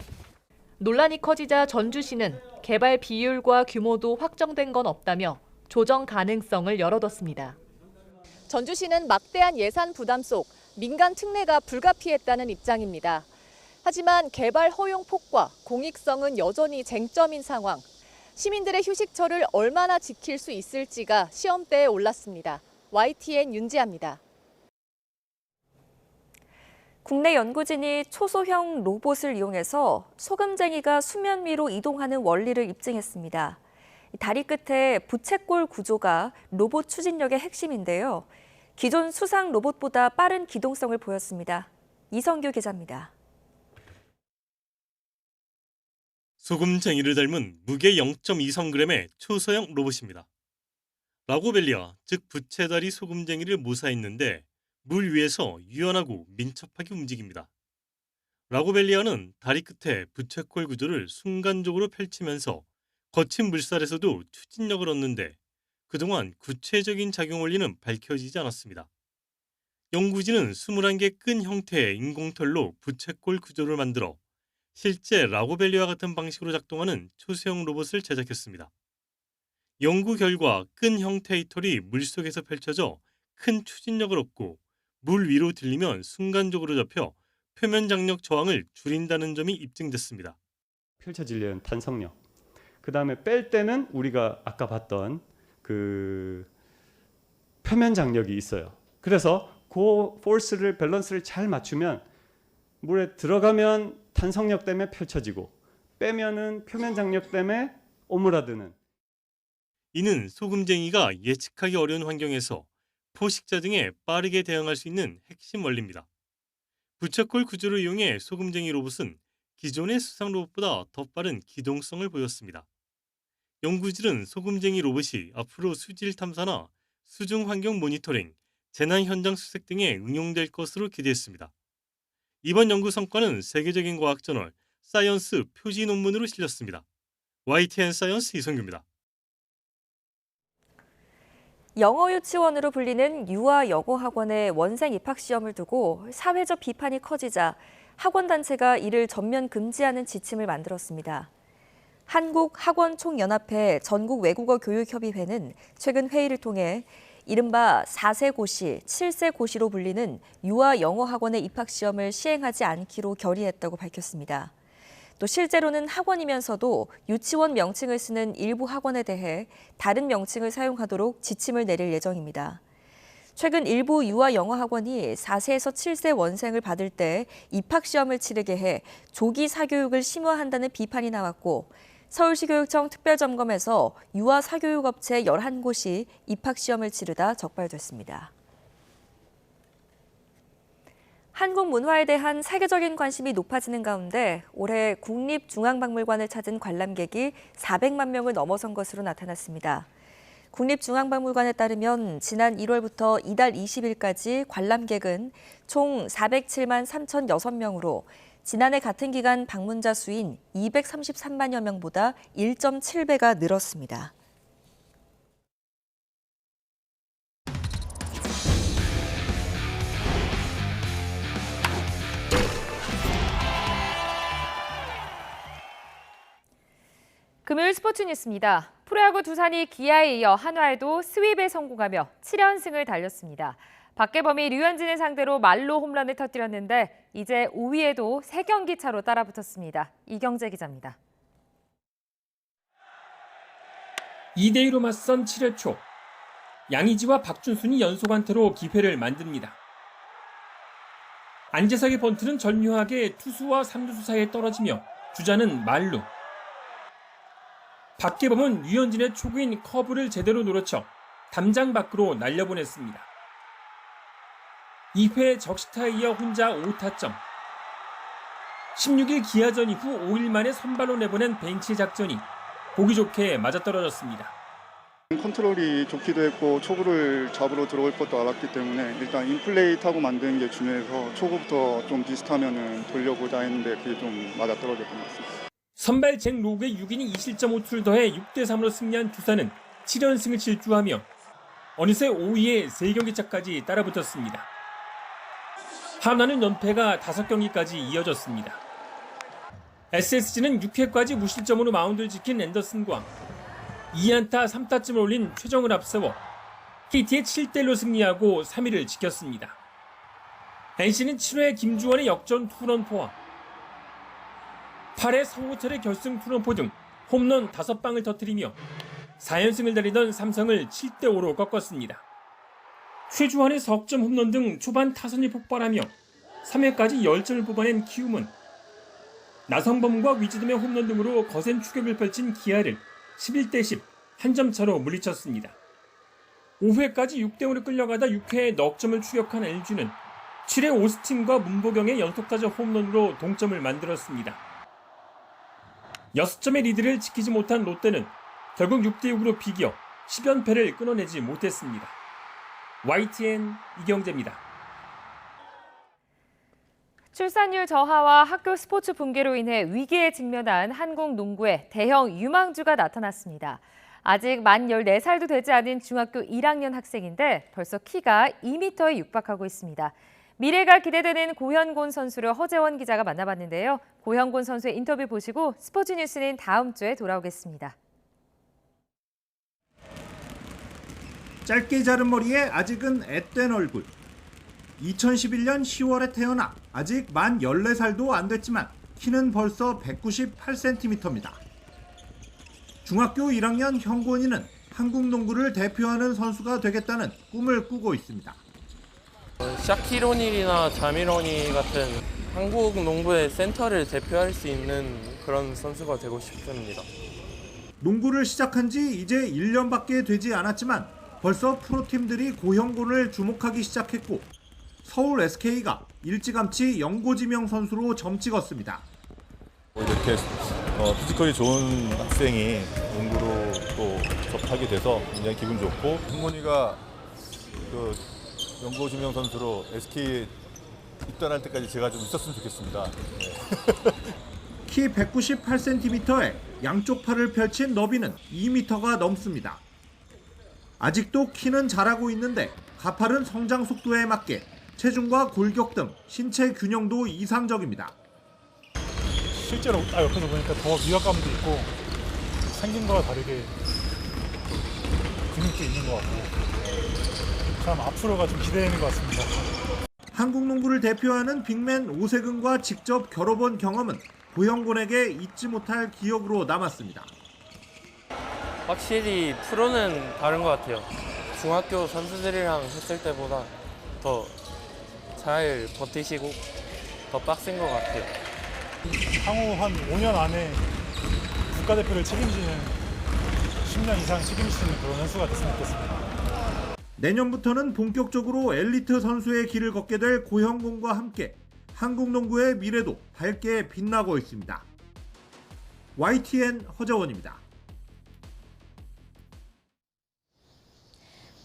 논란이 커지자 전주시는 개발 비율과 규모도 확정된 건 없다며 조정 가능성을 열어뒀습니다. 전주시는 막대한 예산 부담 속 민간 특례가 불가피했다는 입장입니다. 하지만 개발 허용 폭과 공익성은 여전히 쟁점인 상황. 시민들의 휴식처를 얼마나 지킬 수 있을지가 시험대에 올랐습니다. YTN 윤지아입니다. 국내 연구진이 초소형 로봇을 이용해서 소금쟁이가 수면 위로 이동하는 원리를 입증했습니다. 다리 끝에 부채꼴 구조가 로봇 추진력의 핵심인데요. 기존 수상 로봇보다 빠른 기동성을 보였습니다. 이성규 기자입니다. 소금쟁이를 닮은 무게 0.23g의 초소형 로봇입니다. 라고벨리아, 즉 부채다리 소금쟁이를 모사했는데 물 위에서 유연하고 민첩하게 움직입니다. 라고벨리아는 다리 끝에 부채꼴 구조를 순간적으로 펼치면서 거친 물살에서도 추진력을 얻는데 그동안 구체적인 작용 원리는 밝혀지지 않았습니다. 연구진은 21개 끈 형태의 인공털로 부채꼴 구조를 만들어 실제 라고벨리아와 같은 방식으로 작동하는 초소형 로봇을 제작했습니다. 연구 결과 끈 형태의 털이 물속에서 펼쳐져 큰 추진력을 얻고 물 위로 들리면 순간적으로 잡혀 표면 장력 저항을 줄인다는 점이 입증됐습니다. 펼쳐지려는 탄성력. 그 다음에 뺄 때는 우리가 아까 봤던 그 표면 장력이 있어요. 그래서 그 포스를 밸런스를 잘 맞추면 물에 들어가면 탄성력 때문에 펼쳐지고 빼면은 표면 장력 때문에 오므라드는. 이는 소금쟁이가 예측하기 어려운 환경에서 포식자 등에 빠르게 대응할 수 있는 핵심 원리입니다. 부채꼴 구조를 이용해 소금쟁이 로봇은 기존의 수상 로봇보다 더 빠른 기동성을 보였습니다. 연구진은 소금쟁이 로봇이 앞으로 수질 탐사나 수중 환경 모니터링, 재난 현장 수색 등에 응용될 것으로 기대했습니다. 이번 연구 성과는 세계적인 과학 저널 사이언스 표지 논문으로 실렸습니다. YTN 사이언스 이성규입니다. 영어 유치원으로 불리는 유아 영어 학원의 원생 입학 시험을 두고 사회적 비판이 커지자 학원 단체가 이를 전면 금지하는 지침을 만들었습니다. 한국학원총연합회 전국외국어교육협의회는 최근 회의를 통해 이른바 4세 고시, 7세 고시로 불리는 유아 영어 학원의 입학 시험을 시행하지 않기로 결의했다고 밝혔습니다. 또 실제로는 학원이면서도 유치원 명칭을 쓰는 일부 학원에 대해 다른 명칭을 사용하도록 지침을 내릴 예정입니다. 최근 일부 유아 영어 학원이 4세에서 7세 원생을 받을 때 입학 시험을 치르게 해 조기 사교육을 심화한다는 비판이 나왔고 서울시 교육청 특별점검에서 유아 사교육업체 11곳이 입학 시험을 치르다 적발됐습니다. 한국 문화에 대한 세계적인 관심이 높아지는 가운데 올해 국립중앙박물관을 찾은 관람객이 400만 명을 넘어선 것으로 나타났습니다. 국립중앙박물관에 따르면 지난 1월부터 이달 20일까지 관람객은 총 407만 3,006명으로 지난해 같은 기간 방문자 수인 233만여 명보다 1.7배가 늘었습니다. 금요일 스포츠 뉴스입니다. 프로야구 두산이 기아에 이어 한화에도 스윕에 성공하며 7연승을 달렸습니다. 박계범이 류현진을 상대로 말로 홈런을 터뜨렸는데 이제 5위에도 3경기 차로 따라붙었습니다. 이경재 기자입니다. 2대2로 맞선 7회 초 양의지와 박준순이 연속 안타로 기회를 만듭니다. 안재석의 번트는 절묘하게 투수와 3루수 사이에 떨어지며 주자는 말루. 박계범은 류현진의 초구인 커브를 제대로 노려쳐 담장 밖으로 날려보냈습니다. 2회 적시타에 이어 혼자 5타점. 16일 기아전 이후 5일 만에 선발로 내보낸 벤치 작전이 보기 좋게 맞아떨어졌습니다. 컨트롤이 좋기도 했고 초구를 잡으러 들어올 것도 알았기 때문에 일단 인플레이 타고 만드는 게 중요해서 초구부터 좀 비슷하면 돌려보자 했는데 그게 좀 맞아떨어졌던 것 같습니다. 선발 잭 로그의 6이닝 2실점 5투를 더해 6대3으로 승리한 두산은 7연승을 질주하며 어느새 5위에 3경기 차까지 따라붙었습니다. 한화는 연패가 5경기까지 이어졌습니다. SSG는 6회까지 무실점으로 마운드를 지킨 앤더슨과 2안타 3타점을 올린 최정을 앞세워 KT의 7대1로 승리하고 3위를 지켰습니다. NC는 7회 김주원의 역전 투런 포함 8회 성우철의 결승 투런포 등 홈런 5방을 터뜨리며 4연승을 달리던 삼성을 7대5로 꺾었습니다. 최주환의 석점 홈런 등 초반 타선이 폭발하며 3회까지 10점을 뽑아낸 키움은 나성범과 위즈덤의 홈런 등으로 거센 추격을 펼친 기아를 11대10 한 점 차로 물리쳤습니다. 5회까지 6대5로 끌려가다 6회에 넉 점을 추격한 LG는 7회 오스틴과 문보경의 연속타자 홈런으로 동점을 만들었습니다. 6점의 리드를 지키지 못한 롯데는 결국 6대6으로 비겨 10연패를 끊어내지 못했습니다. YTN 이경재입니다. 출산율 저하와 학교 스포츠 붕괴로 인해 위기에 직면한 한국 농구에 대형 유망주가 나타났습니다. 아직 만 14살도 되지 않은 중학교 1학년 학생인데 벌써 키가 2m에 육박하고 있습니다. 미래가 기대되는 고현곤 선수를 허재원 기자가 만나봤는데요. 고현곤 선수의 인터뷰 보시고 스포츠 뉴스는 다음 주에 돌아오겠습니다. 짧게 자른 머리에 아직은 앳된 얼굴. 2011년 10월에 태어나 아직 만 14살도 안 됐지만 키는 벌써 198cm입니다. 중학교 1학년 현곤이는 한국 농구를 대표하는 선수가 되겠다는 꿈을 꾸고 있습니다. 샤키로닐이나 자미로니 같은 한국 농구의 센터를 대표할 수 있는 그런 선수가 되고 싶습니다. 농구를 시작한 지 이제 1년밖에 되지 않았지만 벌써 프로팀들이 고현곤을 주목하기 시작했고 서울 SK가 일찌감치 연고지명 선수로 점찍었습니다. 이렇게 피지컬이 좋은 학생이 농구로 또 접하게 돼서 굉장히 기분 좋고 현곤이가 그 연고지명 선수로 SK에 입단할 때까지 제가 좀 있었으면 좋겠습니다. 네. 키 198cm에 양쪽 팔을 펼친 너비는 2m가 넘습니다. 아직도 키는 자라고 있는데 가파른 성장 속도에 맞게 체중과 골격 등 신체 균형도 이상적입니다. 실제로 딱 옆에서 보니까 더 위압감도 있고 생긴 거와 다르게 근육도 있는 것 같고 참 앞으로가 좀 기대되는 것 같습니다. 한국 농구를 대표하는 빅맨 오세근과 직접 겨뤄본 경험은 고형곤에게 잊지 못할 기억으로 남았습니다. 확실히 프로는 다른 것 같아요. 중학교 선수들이랑 했을 때보다 더 잘 버티시고 더 빡센 것 같아요. 향후 한 5년 안에 국가대표를 책임지는 10년 이상 책임지는 그런 선수가 됐으면 좋겠습니다. 내년부터는 본격적으로 엘리트 선수의 길을 걷게 될 고형곤과 함께 한국 농구의 미래도 밝게 빛나고 있습니다. YTN 허정원입니다.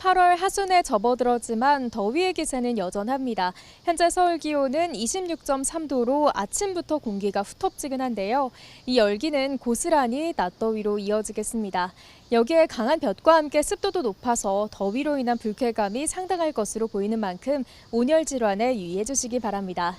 8월 하순에 접어들었지만 더위의 기세는 여전합니다. 현재 서울 기온은 26.3도로 아침부터 공기가 후텁지근한데요. 이 열기는 고스란히 낮더위로 이어지겠습니다. 여기에 강한 볕과 함께 습도도 높아서 더위로 인한 불쾌감이 상당할 것으로 보이는 만큼 온열 질환에 유의해 주시기 바랍니다.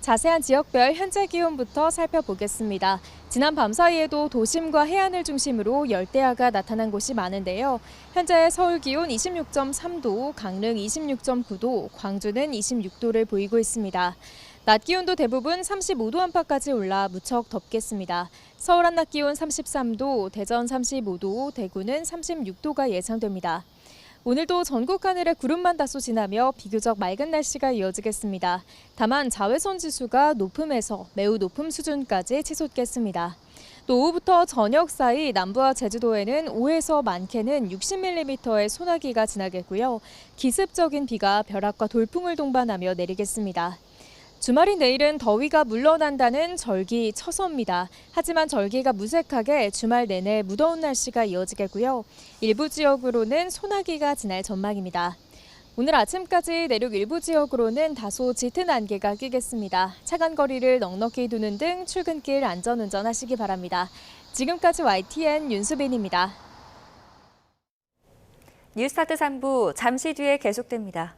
자세한 지역별 현재 기온부터 살펴보겠습니다. 지난 밤 사이에도 도심과 해안을 중심으로 열대야가 나타난 곳이 많은데요. 현재 서울 기온 26.3도, 강릉 26.9도, 광주는 26도를 보이고 있습니다. 낮 기온도 대부분 35도 안팎까지 올라 무척 덥겠습니다. 서울 한낮 기온 33도, 대전 35도, 대구는 36도가 예상됩니다. 오늘도 전국 하늘에 구름만 다소 지나며 비교적 맑은 날씨가 이어지겠습니다. 다만 자외선 지수가 높음에서 매우 높음 수준까지 치솟겠습니다. 또 오후부터 저녁 사이 남부와 제주도에는 5에서 많게는 60mm의 소나기가 지나겠고요. 기습적인 비가 벼락과 돌풍을 동반하며 내리겠습니다. 주말인 내일은 더위가 물러난다는 절기 처서입니다. 하지만 절기가 무색하게 주말 내내 무더운 날씨가 이어지겠고요. 일부 지역으로는 소나기가 지날 전망입니다. 오늘 아침까지 내륙 일부 지역으로는 다소 짙은 안개가 끼겠습니다. 차간 거리를 넉넉히 두는 등 출근길 안전운전하시기 바랍니다. 지금까지 YTN 윤수빈입니다. 뉴스타트 3부 잠시 뒤에 계속됩니다.